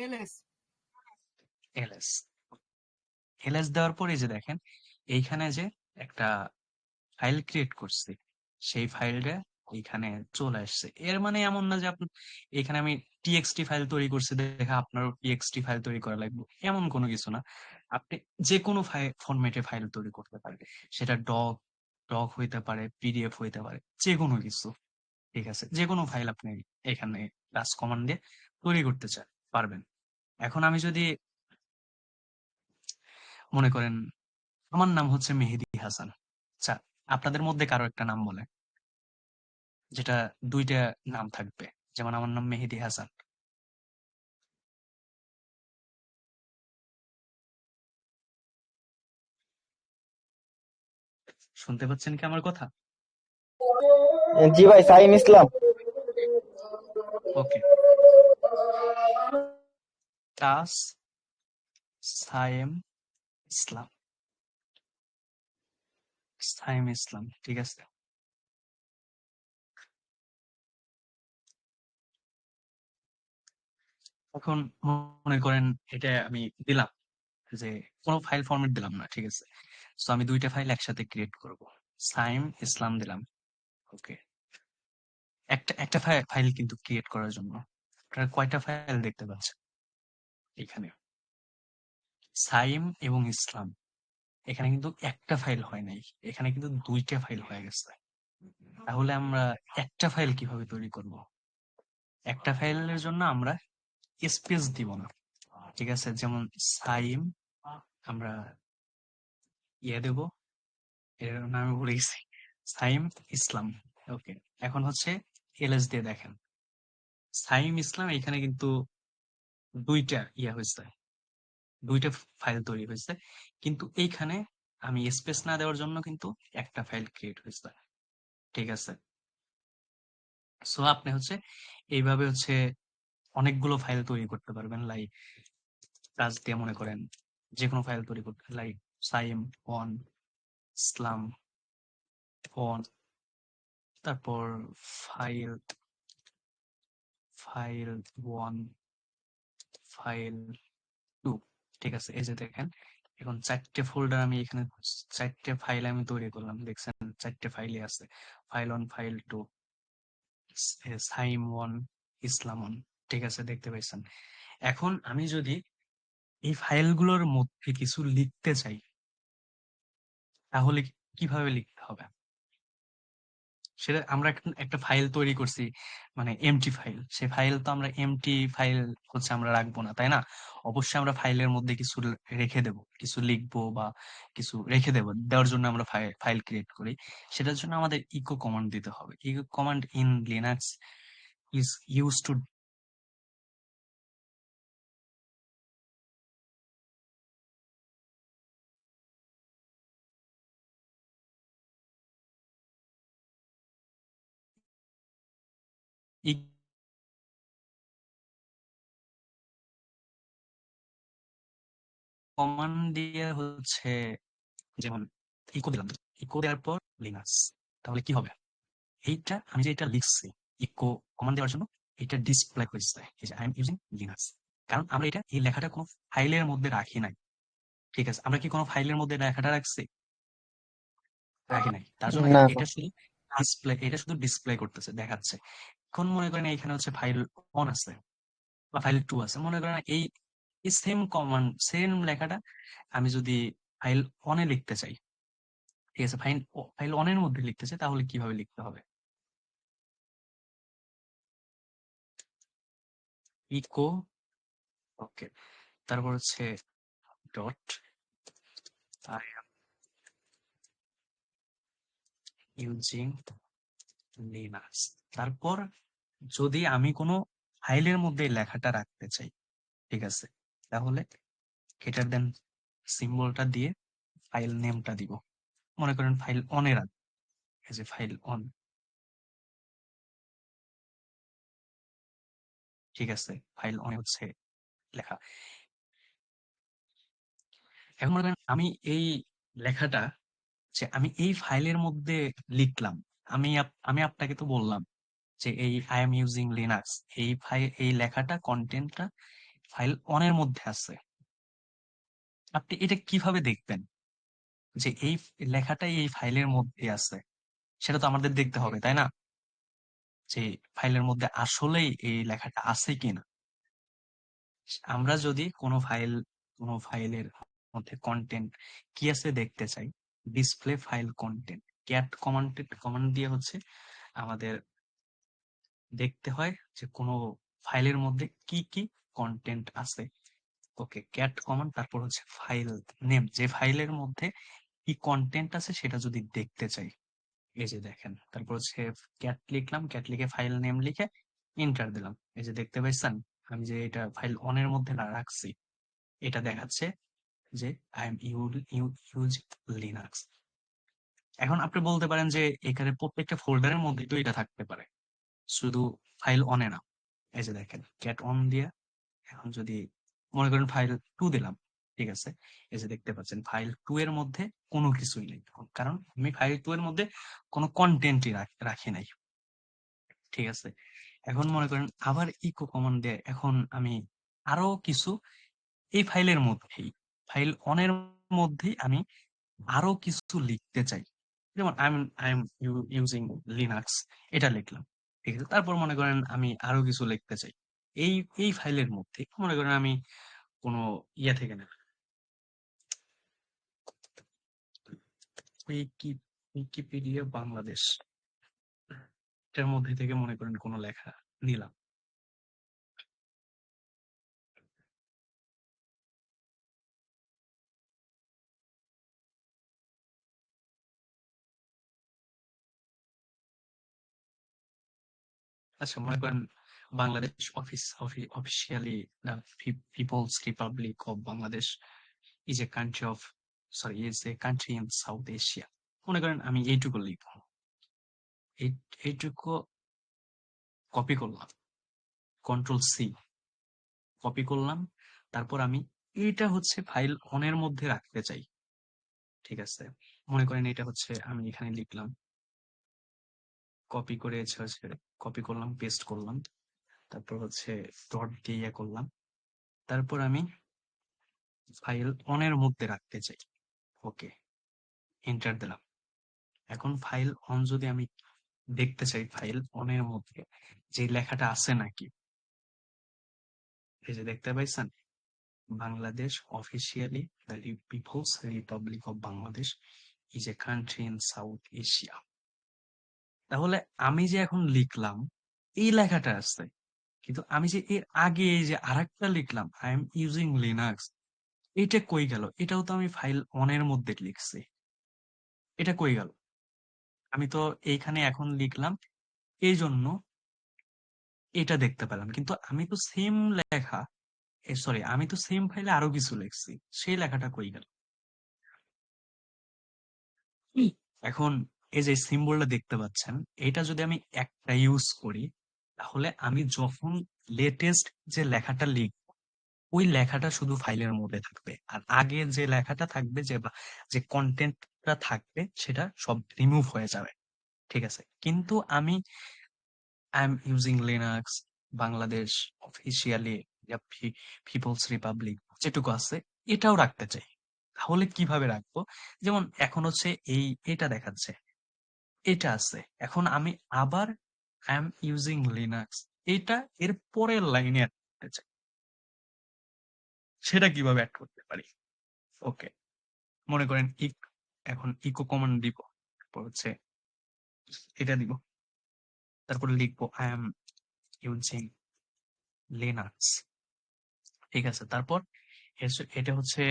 এলএস। এলএস দেওয়ার পর এই যে দেখেন এইখানে যে একটা ফাইল ক্রিয়েট করছি, সেই ফাইলটা এইখানে চলে আসছে। এর মানে এমন না যে আপনি এখানে আমি টিএক্সটি ফাইল তৈরি করছি দেখে আপনারও টিএক্সটি ফাইল তৈরি করা লাগবে, এমন কোনো কিছু না। আপনি যে কোনো ফরম্যাটে ফাইল তৈরি করতে পারেন। সেটা ডক হইতে পারে, পিডিএফ হইতে পারে, যে কোনো কিছু। ঠিক আছে। যে কোনো ফাইল আপনি এখানে প্লাস কমান্ড দিয়ে তৈরি করতে পারবেন। এখন আমি যদি মনে করেন আমার নাম হচ্ছে মেহেদী হাসান। আচ্ছা, আপনাদের মধ্যে কারো একটা নাম বলে, যেটা 2টা নাম থাকবে। যেমন আমার নাম মেহেদী হাসান। শুনতে পাচ্ছেন কি আমার কথা? জি ভাই, সাইম ইসলাম। ওকে। তাস সায়েম ইসলাম। সায়েম ইসলাম। ঠিক আছে। এখন মনে করেন এটা আমি দিলাম যে কোনো ফাইল ফরম্যাট দিলাম না। ঠিক আছে। তো আমি 2টা ফাইল একসাথে ক্রিয়েট করব। সায়েম ইসলাম দিলাম। ওকে। একটা একটা ফাইল কিন্তু ক্রিয়েট করার জন্য আপনারা কয়টা ফাইল দেখতে পাচ্ছেন? এখানে সাইম এবং ইসলাম। এখানে কিন্তু একটা ফাইল হয় নাই, এখানে কিন্তু 2টা ফাইল হয়ে গেছে। তাহলে আমরা একটা ফাইল কিভাবে তৈরি করব? একটা ফাইলের জন্য আমরা স্পেস দিব না। ঠিক আছে। যেমন সাইম আমরা দেব, এর নাম আমি ভুলে গেছি। সাইম ইসলাম। ওকে, এখন হচ্ছে এলএস দিয়ে দেখেন। সাইম ইসলাম এখানে কিন্তু দুইটা হয়েছে, দুইটা ফাইল তৈরি হয়েছে, কিন্তু এইখানে আমি স্পেস না দেওয়ার জন্য কিন্তু একটা ফাইল ক্রিয়েট হয়েছে। ঠিক আছে, সো আপনি হচ্ছে এইভাবে হচ্ছে অনেকগুলো ফাইল তৈরি করতে পারবেন। লাইক কাজ দিয়ে মনে করেন যে কোনো ফাইল তৈরি করতে, like Saim one Islam one, তারপর file file one, file two. ঠিক আছে, এই যে দেখেন এখন চারটে ফোল্ডার আমি এখানে, চারটে ফাইল আমি তৈরি করলাম। দেখছেন চারটে ফাইলই আছে, file one, file two, Saim one, Islam one. ঠিক আছে, দেখতে পাইছেন। এখন আমি যদি এই ফাইলগুলোর মধ্যে কিছু লিখতে চাই, তাহলে কিভাবে লিখতে হবে? সেটা আমরা একটা ফাইল তৈরি করছি, মানে এমটি ফাইল। সেই ফাইল তো আমরা এমটি ফাইল হচ্ছে আমরা রাখবো না, তাই না? অবশ্যই আমরা ফাইলের মধ্যে কিছু রেখে দেব, কিছু লিখবো বা কিছু রেখে দেব, দেওয়ার জন্য আমরা ফাইল ক্রিয়েট করি। সেটার জন্য আমাদের ইকো কমান্ড দিতে হবে। Echo command in Linux is use to command দিয়ে হচ্ছে, যেমন ইকো দিলাম, ইকো দেওয়ার পর লিনাক্স, তাহলে কি হবে? এইটা আমি যে এটা লিখছি ইকো কমান্ড দেওয়ার জন্য, এটা ডিসপ্লে হয়েছে এই যে আই এম ইউজিং লিনাক্স। কারণ আমরা এটা এই লেখাটা কোনো ফাইলের মধ্যে রাখি নাই। ঠিক আছে, আমরা কি কোনো ফাইলের মধ্যে লেখাটা রাখছি? রাখি নাই। তার জন্য না এটা শুধু ডিসপ্লে, এটা শুধু ডিসপ্লে করতেছে, দেখাচ্ছে। এখন মনে করেন এখানে হচ্ছে ফাইল ওয়ান আছে বা ফাইল টু আছে, মনে করেন এই সেম কমান্ড, সেম লেখাটা আমি যদি ফাইল ওয়ানে লিখতে চাই, ঠিক আছে, ফাইল ফাইল ওয়ানের মধ্যে লিখতে চাই, তাহলে কিভাবে লিখতে হবে? ইকো, ওকে, তারপর হচ্ছে dot I am using Linux. তারপর যদি আমি কোনো ফাইলের মধ্যে এই লেখাটা রাখতে চাই, ঠিক আছে, তাহলে গ্রেটার দেন সিম্বলটা দিয়ে ফাইল নেমটা দিব। মনে করেন ফাইল অনে রাখ, এই যে ফাইল অন। ঠিক আছে, ফাইল অনে হচ্ছে লেখা। এখন মনে করেন আমি এই লেখাটা, যে আমি এই ফাইলের মধ্যে লিখলাম, আমি আপনাকে তো বললাম যে এই আই এম ইউজিং লিনাক্স, এই ফাইল, এই লেখাটা, কন্টেন্টটা ফাইল অনের মধ্যে আছে। আপনি এটা কিভাবে দেখবেন যে এই লেখাটাই এই ফাইলের মধ্যে আছে? সেটা তো আমাদের দেখতে হবে, তাই না? যে ফাইলের মধ্যে আসলেই এই লেখাটা আছে কিনা। আমরা যদি কোনো ফাইলের মধ্যে কন্টেন্ট কি আছে দেখতে চাই, display file content, cat command দিয়ে হচ্ছে আমাদের দেখতে হয় যে কোনো ফাইলের মধ্যে কি কি কন্টেন্ট আছে। ওকে, ক্যাট কমান্ড, তারপর হচ্ছে ফাইল নেম, যে ফাইলের মধ্যে কি কন্টেন্ট আছে সেটা যদি দেখতে চাই, এই যে দেখেন, তারপর হচ্ছে ক্যাট লিখলাম, ক্যাট লিখে ফাইল নেম লিখে এন্টার দিলাম। এই যে দেখতে পাইছেন আমি যে এটা ফাইল অনের মধ্যে রাখছি, এটা দেখাচ্ছে যে আই এম ইউজ লিনাক্স। এখন আপনি বলতে পারেন যে এখানে প্রত্যেকটা ফোল্ডারের মধ্যে তো এটা থাকতে পারে, শুধু ফাইল অনে না। এই যে দেখেন ক্যাট অন দিয়ে, এখন যদি মনে করেন ফাইল টু দিলাম, ঠিক আছে, এই যে দেখতে পাচ্ছেন ফাইল টু এর মধ্যে কোনো কিছুই নেই, কারণ আমি ফাইল টু এর মধ্যে কোনো কন্টেন্টই রাখি নাই। ঠিক আছে, এখন মনে করেন আবার ইকো কমান্ড দিয়ে এখন আমি আরো কিছু এই ফাইলের মধ্যেই, ফাইল অনের মধ্যেই আমি আরো কিছু লিখতে চাই, যেমন আই এম ইউজিং লিনাক্স, এটা লিখলাম। ঠিক আছে, তারপর মনে করেন আমি আরো কিছু লিখতে চাই এই এই ফাইলের মধ্যে, মনে করেন আমি কোনো থেকে নেব, উইকিপিডিয়া বাংলাদেশ, এটার মধ্যে থেকে মনে করেন কোনো লেখা নিলাম। আচ্ছা, মনে করেন Bangladesh officially People's Republic of Bangladesh is a country of is a country in South Asia. মনে করেন আমি এইটুকু লিখবো, এইটুকু কপি করলাম, কন্ট্রোল সি কপি করলাম। তারপর আমি এটা হচ্ছে ফাইল অনের মধ্যে রাখতে চাই। ঠিক আছে, মনে করেন এটা হচ্ছে আমি এখানে লিখলাম, কপি করে হচ্ছে কপি করলাম, পেস্ট করলাম, তারপর হচ্ছে ডট দিয়ে ইয়ে করলাম, তারপর আমি ফাইল অনের মধ্যে রাখতে চাই। ওকে, এন্টার দিলাম। এখন ফাইল অন যদি আমি দেখতে চাই, ফাইল অনের মধ্যে যে লেখাটা আছে নাকি, এই যে দেখতে পাইছেন, Bangladesh officially the People's Republic of Bangladesh is a country in South Asia. তাহলে আমি যে এখন লিখলাম এই লেখাটা আছে, কিন্তু আমি যে এর আগে এই যে আরেকটা লিখলাম আই এম ইউজিং লিনাক্স, এটা কই গেল? এটাও তো আমি ফাইল অনের মধ্যে লিখছি, এটা কই গেল? আমি তো এইখানে এখন লিখলাম, এই জন্য এটা দেখতে পেলাম, কিন্তু আমি তো সেম লেখা, সরি, আমি তো সেম ফাইলে আরো কিছু লিখছি, সেই লেখাটা কই গেল? হুম। এখন এই যে সিম্বলটা দেখতে পাচ্ছেন, এটা যদি আমি একটা ইউজ করি, তাহলে আমি যখন লেটেস্ট যে লেখাটা লিখব, ওই লেখাটা শুধু ফাইলের মধ্যে থাকবে, আর আগে যে লেখাটা থাকবে, যে কন্টেন্টটা থাকবে, সেটা সব রিমুভ হয়ে যাবে। ঠিক আছে, কিন্তু আমি I am using Linux, Bangladesh officially People's Republic যেটুকু আছে, এটাও রাখতে চাই। তাহলে কিভাবে রাখবো? যেমন এখন হচ্ছে এটা দেখাচ্ছে, এটা আছে, এখন আমি আবার আই এম ইউজিং লিনাক্স, এটা এর পরের লাইনে অ্যাড করতে চাই, সেটা কিভাবে অ্যাড করতে পারি? ওকে, মনে করেন এখন ইকো কমান্ড দিব, তারপর হচ্ছে এটা দিব, তারপর লিখবো আই এম ইউজিং লিনাক্স। ঠিক আছে, তারপর এটা হচ্ছে,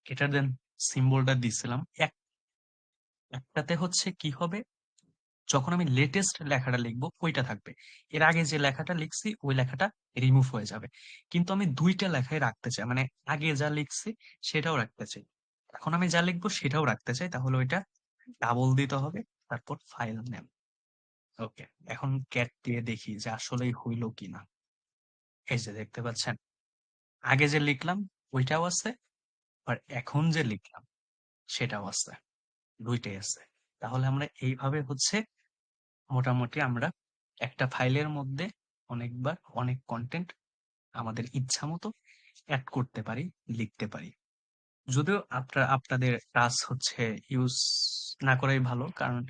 এটার দেন সিম্বলটা দিছিলাম একটাতে, হচ্ছে কি হবে, যখন আমি লেটেস্ট লেখাটা লিখবো ওইটা থাকবে, এর আগে যে লেখাটা লিখছি ওই লেখাটা রিমুভ হয়ে যাবে। কিন্তু আমি দুইটা লেখাই রাখতে চাই, মানে আগে যা লিখছি সেটাও রাখতে চাই, এখন আমি যা লিখবো সেটাও রাখতে চাই, তাহলে ওইটা ডাবল দিতে হবে, তারপর ফাইল নেম। ওকে, এখন ক্যাট দিয়ে দেখি যে আসলেই হইলো কিনা। এই যে দেখতে পাচ্ছেন, আগে যে লিখলাম ওইটাও আছে, আর এখন যে লিখলাম সেটাও আছে, দুইটাই আছে। তাহলে আমরা এইভাবে হচ্ছে মোটামুটি আমরা একটা ফাইলের মধ্যে অনেকবার অনেক কন্টেন্ট আমাদের ইচ্ছা মতো অ্যাড করতে পারি, লিখতে পারি। যদিও আপনাদের টাচ হচ্ছে ইউজ না করাই ভালো, কারণ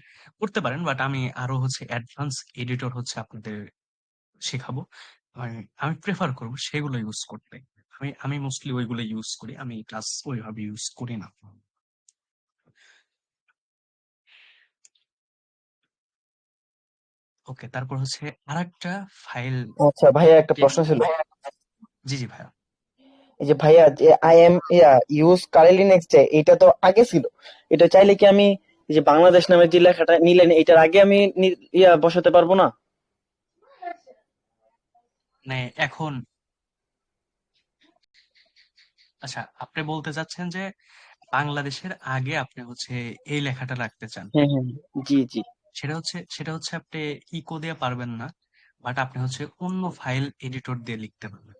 করতে পারেন, বাট আমি আরো হচ্ছে অ্যাডভান্স এডিটর হচ্ছে আপনাদের শেখাবো। আমি প্রেফার করবো সেগুলো ইউজ করতে। আমি মোস্টলি ওইগুলো ইউজ করি, আমি টাচ ওইভাবে ইউজ করি না। ওকে, তারপর হচ্ছে আরেকটা ফাইল। আচ্ছা ভাইয়া, একটা প্রশ্ন ছিল। জি জি ভাইয়া। এই যে ভাইয়া, যে I am use currently next day, এটা তো আগে ছিল, এটা চাইলে কি আমি এই যে বাংলাদেশ নামের যে লেখাটা নিলেন, এটার আগে আমি বসাতে পারবো না? মানে এখন, আচ্ছা, আপনি বলতে চাচ্ছেন যে বাংলাদেশের আগে আপনি হচ্ছে এই লেখাটা রাখতে চান, হ্যাঁ হ্যাঁ, জি জি। সেটা হচ্ছে আপনি ইকো দিয়ে পারবেন না, বাট আপনি হচ্ছে অন্য ফাইল এডিটর দিয়ে লিখতে পারবেন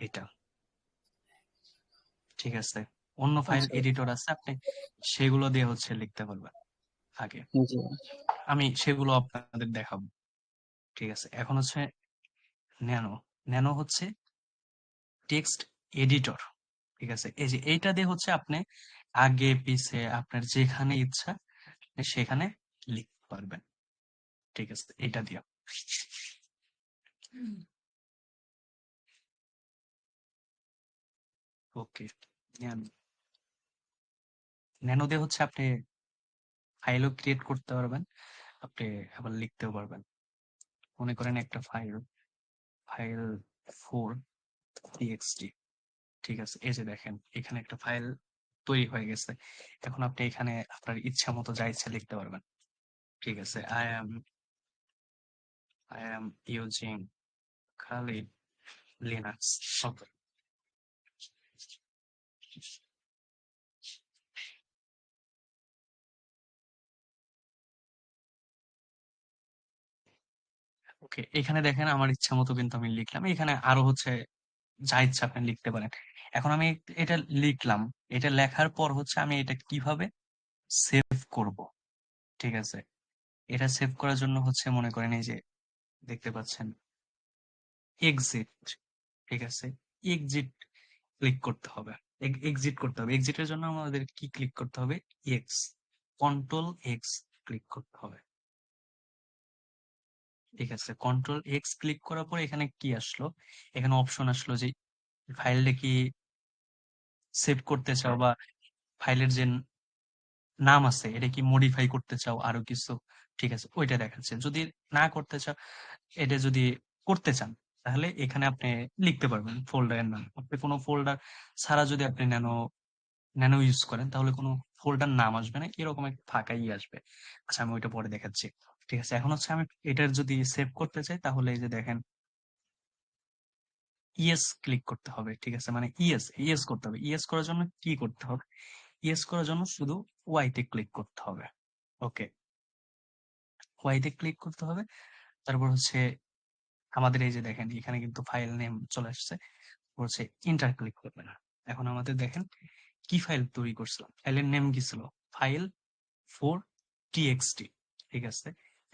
এটা। ঠিক আছে, অন্য ফাইল আচ্ছা, এডিটর আছে, আপনি সেগুলো দিয়ে হচ্ছে লিখতে পারবেন আগে। জি। আমি সেগুলো আপনাদের দেখাবো। ঠিক আছে, এখন হচ্ছে ন্যানো। ন্যানো হচ্ছে টেক্সট এডিটর। ঠিক আছে, এই যে এইটা দিয়ে হচ্ছে আপনি আগে পিছে আপনার যেখানে ইচ্ছা আপনি সেখানে লিখতে পারবেন। ঠিক আছে, এটা দিয়ে। ওকে, ন্যানো। ন্যানো দিয়ে হচ্ছে আপনি ফাইলও ক্রিয়েট করতে পারবেন, আপনি আবার লিখতেও পারবেন। মনে করেন একটা ফাইল, ফাইল 4txt। ঠিক আছে, এই যে দেখেন এখানে একটা ফাইল তৈরি হয়ে গেছে। এখন আপনি এখানে আপনার ইচ্ছা মতো যা ইচ্ছা লিখতে পারবেন। ঠিক আছে, I am using Kali Linux. Okay. ওকে, এখানে দেখেন আমার ইচ্ছা মতো কিন্তু আমি লিখলাম। এখানে আরো হচ্ছে যা ইচ্ছা আপনি লিখতে পারেন। এখন আমি এটা লিখলাম। এটা লেখার পর হচ্ছে আমি এটা কিভাবে সেভ করব, ঠিক আছে? এটা সেভ করার জন্য হচ্ছে মনে করেন এই যে দেখতে পাচ্ছেন এক্সিট, ঠিক আছে? এক্সিট ক্লিক করতে হবে। এক্সিট করতে হবে। এক্সিটের জন্য আমাদের কি ক্লিক করতে হবে? এক্স, কন্ট্রোল এক্স ক্লিক করতে হবে, ঠিক আছে? কন্ট্রোল এক্স ক্লিক করার পরে এখানে কি আসলো? এখানে অপশন আসলো যে ফাইলটা কি সেভ করতে চাও বা ফাইলের যে নাম আছে এটা কি মডিফাই করতে চাও আরো কিছু, ঠিক আছে? ওইটা দেখাচ্ছে। যদি না করতে চাও, এটা যদি করতে চান তাহলে এখানে আপনি লিখতে পারবেন ফোল্ডারের নাম। আপনি কোনো ফোল্ডার ছাড়া যদি আপনি ন্যানো ন্যানো ইউজ করেন তাহলে কোনো ফোল্ডার নাম আসবে না, এরকম একটা ফাঁকা আসবে। আচ্ছা, আমি ওইটা পরে দেখাচ্ছি, ঠিক আছে? এখন হচ্ছে আমি এটার যদি সেভ করতে চাই তাহলে এই যে দেখেন ইয়েস ক্লিক করতে হবে, ঠিক আছে? মানে ইয়েস ইয়েস করতে হবে। ইয়েস করার জন্য কি করতে হবে? ইয়েস করার জন্য শুধু ওয়াইতে ক্লিক করতে হবে। ওকে, ওয়াইতে ক্লিক করতে হবে। তারপর হচ্ছে আমাদের এই যে দেখেন এখানে কিন্তু ফাইল নেম চলে আসছে, হচ্ছে ইন্টার ক্লিক করবে না। এখন আমাদের দেখেন কি ফাইল তৈরি করছিলাম, ফাইলের নেম কি ছিল? ফাইল 4txt, ঠিক আছে?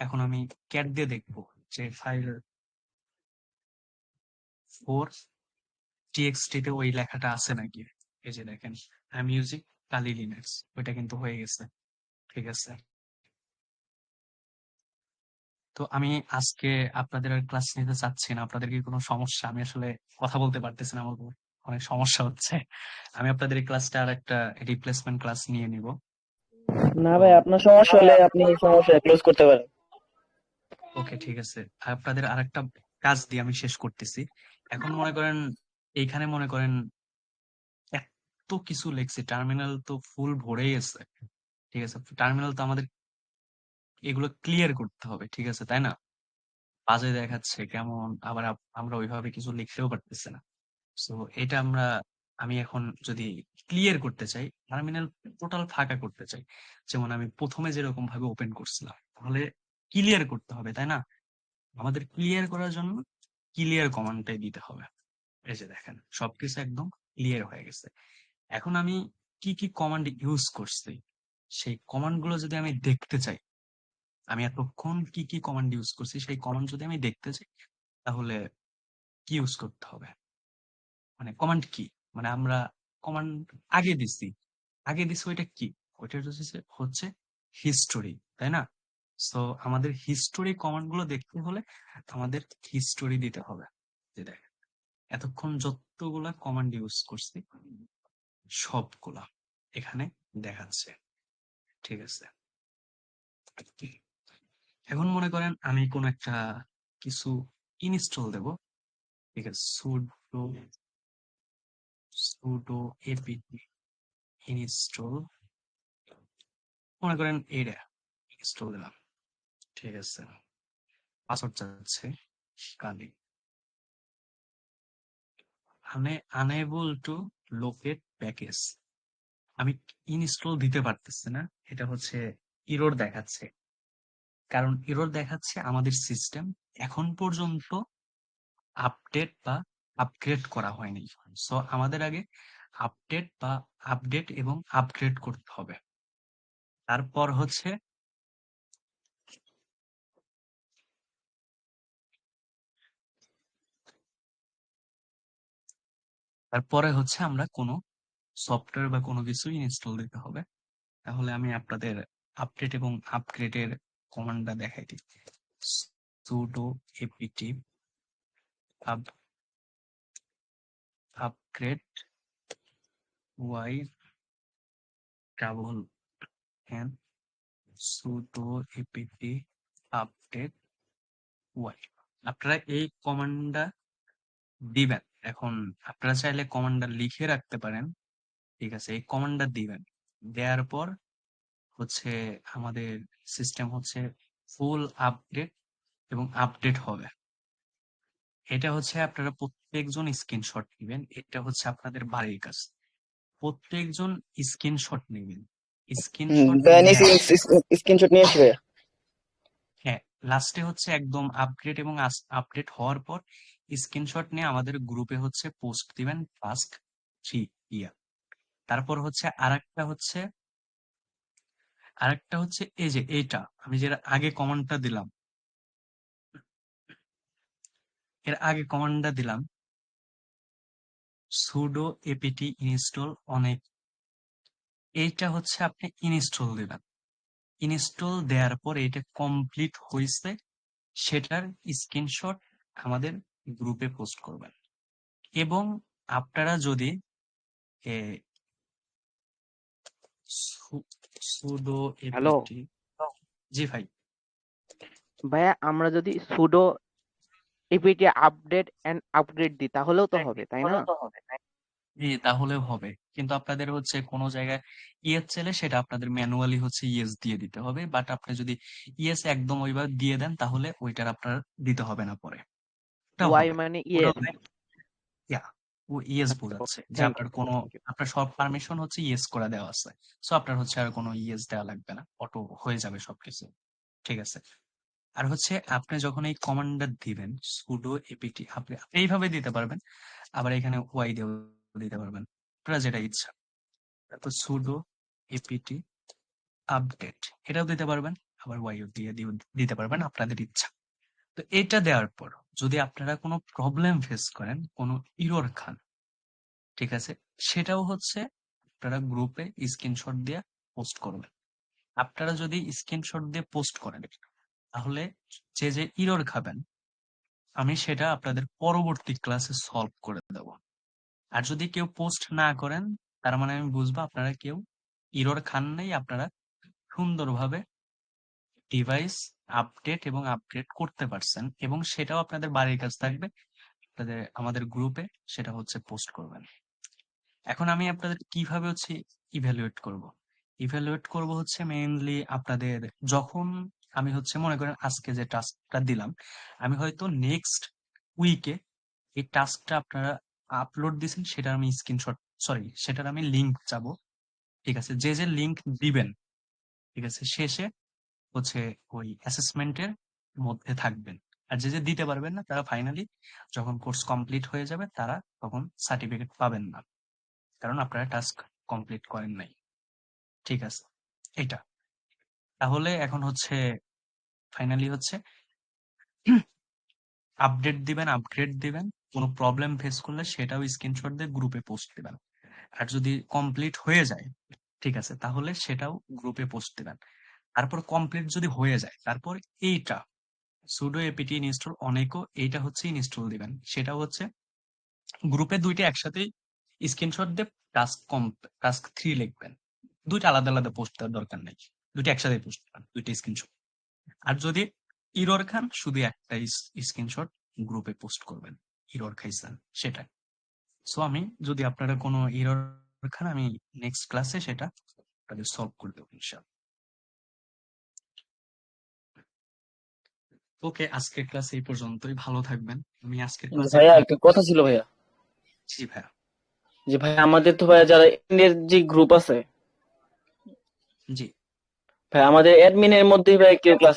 এখন আমি ক্যাট দিয়ে দেখবো যে ফাইল 4txt তে ওই লেখাটা আছে নাকি। এই যে দেখেন I am using Kali Linux, ওইটা কিন্তু হয়ে গেছে, ঠিক আছে? তো আমি আজকে আপনাদের আর ক্লাস নিতে চাচ্ছি না। আপনাদের কি কোনো সমস্যা? আমি আসলে কথা বলতে পারতেছি না, আমার অনেক সমস্যা হচ্ছে। আমি আপনাদের এই ক্লাসটা আর একটা রিপ্লেসমেন্ট ক্লাস নিয়ে নিব। না তো ভাই, আপনার সমস্যা হলে আপনি এই সমস্যা ক্লোজ করতে পারেন। ওকে, ঠিক আছে। আপনাদের আরেকটা কাজ দিয়ে আমি শেষ করতেছি। এখন মনে করেন এইখানে মনে করেন এত কিছু লিখছি, টার্মিনাল তো ফুল ভরেই আছে, ঠিক আছে? টার্মিনাল তো আমাদের এগুলো ক্লিয়ার করতে হবে, ঠিক আছে, তাই না? বাজে দেখাচ্ছে কেমন, আবার আমরা ওইভাবে কিছু লিখতেও পারতেছি না। সো এটা আমি এখন যদি ক্লিয়ার করতে চাই, টার্মিনাল টোটাল ফাঁকা করতে চাই, যেমন আমি প্রথমে যেরকম ভাবে ওপেন করছিলাম, তাহলে ক্লিয়ার করতে হবে, তাই না? আমাদের ক্লিয়ার করার জন্য ক্লিয়ার কমান্ডটাই দিতে হবে। এই যে দেখেন সবকিছু একদম ক্লিয়ার হয়ে গেছে। এখন আমি কি কি কমান্ড ইউজ করছি সেই কমান্ড গুলো যদি আমি দেখতে চাই, আমি এতক্ষণ কি কি কমান্ড ইউজ করছি সেই কমান্ড যদি আমি দেখতে চাই, তাহলে কি ইউজ করতে হবে? মানে কমান্ড কি, মানে আমরা কমান্ড আগে দিছি ওইটা কি? ওইটা হচ্ছে হিস্টোরি, তাই না? সো আমাদের হিস্টোরি কমান্ড গুলো দেখতে হলে আমাদের হিস্টোরি দিতে হবে। যে দেখ এতক্ষণ যতগুলা কমান্ড ইউজ করছি সবগুলা এখানে দেখাচ্ছে, ঠিক আছে? এখন মনে করেন আমি কোন একটা কিছু ইনস্টল দেব, ঠিক আছে? সুডো সুডো এপিটি ইনস্টল, মনে করেন এটা ইনস্টল দিলাম, ঠিক আছে? পাসওয়ার্ড চাচ্ছে কালি, আনএবল টু লোকেট প্যাকেজ। আমি ইনস্টল দিতে পারতেছি না, এটা হচ্ছে এরর দেখাচ্ছে। কারণ এরর দেখাচ্ছে আমাদের সিস্টেম এখন পর্যন্ত আপডেট বা আপগ্রেড করা হয়নি। সো আমাদের আগে আপডেট বা আপডেট এবং আপগ্রেড করতে হবে। তারপর হচ্ছে আমরা কোনো সফটওয়্যার বা কোনো কিছু ইনস্টল দিতে হবে। তাহলে আমি আপনাদের আপডেট এবং আপগ্রেডের কমান্ডটা দেখাই দিই। sudo apt upgrade y double n sudo apt update y। আপনারা এই কমান্ডটা দিবেন। এখন আপনারা চাইলে কমান্ডটা লিখে রাখতে পারেন, ঠিক আছে? এই কমান্ডটা দিবেন, দেওয়ার পর হচ্ছে আমাদের সিস্টেম হচ্ছে ফুল আপডেট এবং আপডেট হবে। এটা হচ্ছে আপনারা প্রত্যেকজন স্ক্রিনশট নেবেন। এটা হচ্ছে আপনাদের বাড়ির কাজ। প্রত্যেকজন স্ক্রিনশট নেবেন। স্ক্রিনশট ভাইয়া নিয়েছি, নেওয়ার স্ক্রিনশট নিয়েছি ভাইয়া। হ্যাঁ, লাস্টে হচ্ছে একদম আপগ্রেড এবং আপডেট হওয়ার পর স্ক্রিনশট নিয়ে আমাদের গ্রুপে হচ্ছে পোস্ট দিবেন টাস্ক 3 ইয়া। তারপর হচ্ছে আরেকটা হচ্ছে এই যে এইটা আমি যেটা আগে কমান্ডটা দিলাম, এর আগে কমান্ডটা দিলাম sudo apt install অনেক। এইটা হচ্ছে আপনি ইনস্টল দিবেন। ইনস্টল দেওয়ার পর এটা কমপ্লিট হয়েছে সেটার স্ক্রিনশট আমাদের গ্রুপে পোস্ট করবেন। এবং আপনারা যদি সুডো হ্যালো এপিটি, জি ভাই, ভাইয়া, আমরা যদি sudo APT update and upgrade দিই তাহলেও তো হবে, তাই না? জি তাহলেও হবে, কিন্তু আপনাদের হচ্ছে কোনো জায়গায় ইয়েস চাইলে সেটা আপনাদের ম্যানুয়ালি হচ্ছে ইয়েস দিয়ে দিতে হবে। বাট আপনি যদি ইয়েস একদম ওইভাবে দিয়ে দেন তাহলে ওইটার আপনার দিতে হবে না পরে, ওটাও ওয়াই হবে। মানে ওটাও ইয়েস। ইয়া, ও ইয়েস আচ্ছা, বোঝাচ্ছে যে থ্যাংক আপনার ইউ, কোনো থ্যাংক ইউ। আপনার সব পারমিশন হচ্ছে ইয়েস করে দেওয়া আছে। সো আপনার হচ্ছে আর কোনো ইয়েস দেওয়া লাগবে না, অটো হয়ে যাবে সবকিছু। ঠিক আছে। আর হচ্ছে আপনি যখন এই কমান্ডটা দিবেন sudo apt, আপনি এইভাবে দিতে পারবেন, আবার এখানে ওয়াই দিয়েও দিতে পারবেন, আপনার যেটা ইচ্ছা। তারপর sudo apt আপডেট এটাও দিতে পারবেন, আবার ওয়াই দিতে পারবেন, আপনাদের ইচ্ছা। তো এটা দেওয়ার পর যদি আপনারা কোনো প্রবলেম ফেস করেন, কোনো ইরর খান, ঠিক আছে, সেটাও হচ্ছে আপনারা গ্রুপে স্ক্রিনশট দিয়ে পোস্ট করবেন। আপনারা যদি স্ক্রিনশট দিয়ে পোস্ট করেন তাহলে যে যে ইরর খাবেন আমি সেটা আপনাদের পরবর্তী ক্লাসে সলভ করে দেব। আর যদি কেউ পোস্ট না করেন তার মানে আমি বুঝবো আপনারা কেউ ইরর খান নাই, আপনারা সুন্দরভাবে ডিভাইস আপডেট এবং আপগ্রেড করতে পারছেন, এবং সেটাও আপনাদের বাড়ির কাজ থাকবে, আপনাদের আমাদের গ্রুপে সেটা হচ্ছে পোস্ট করবেন। এখন আমি আপনাদের কিভাবে হচ্ছে ইভ্যালুয়েট করব। ইভ্যালুয়েট করব হচ্ছে মেইনলি আপনাদের যখন আমি হচ্ছে মনে করেন আজকে যে টাস্কটা দিলাম, আমি হয়তো নেক্সট উইকে এই টাস্কটা আপনারা আপলোড দিয়েছেন সেটার আমি স্ক্রিনশট, সরি সেটার আমি লিংক চাবো। ঠিক আছে, যে যে লিংক দিবেন, ঠিক আছে, শেষে হচ্ছে ওই অ্যাসেসমেন্টের মধ্যে থাকবেন। আর যে যে দিতে পারবেন না তারা ফাইনালি যখন কোর্স কমপ্লিট হয়ে যাবে তারা তখন সার্টিফিকেট পাবেন না, কারণ আপনারা টাস্ক কমপ্লিট করেন নাই। ঠিক আছে, এটা তাহলে এখন হচ্ছে ফাইনালি হচ্ছে আপডেট দিবেন, আপগ্রেড দিবেন, কোনো প্রবলেম ফেস করলে সেটাও স্ক্রিনশট দিয়ে গ্রুপে পোস্ট দিবেন। আর যদি কমপ্লিট হয়ে যায়, ঠিক আছে, তাহলে সেটাও গ্রুপে পোস্ট দিবেন। তারপর কমপ্লিট যদি হয়ে যায় তারপর এইটা সুডো এপিটি ইনস্টল অনেকও এইটা হচ্ছে ইনস্টল দিবেন। সেটা হচ্ছে গ্রুপে দুইটা একসাথেই স্ক্রিনশট দিয়ে টাস্ক 3 লিখবেন। দুইটা আলাদা আলাদা পোস্ট দেওয়ার দরকার নেই, দুইটা একসাথে পোস্ট দেবেন, দুইটা স্ক্রিনশট। আর যদি ইরর খান শুধু একটা স্ক্রিনশট গ্রুপে পোস্ট করবেন, ইরর খাইছেন সেটা। সো আমি যদি আপনারা কোনো ইরর খান আমি নেক্সট ক্লাসে সেটা আপনাদের সলভ করে দেবো ইনশাআল্লাহ। ওকে, আজকের ক্লাস এই পর্যন্তই, ভালো থাকবেন। আমি আজকের ক্লাসে ভাইয়া একটা কথা ছিল ভাইয়া, জি ভাইয়া, যে ভাই আমাদের তো ভাইয়া যারা এর যে গ্রুপ আছে জি ভাই, আমাদের অ্যাডমিনের মধ্যেই ভাই কেউ ক্লাস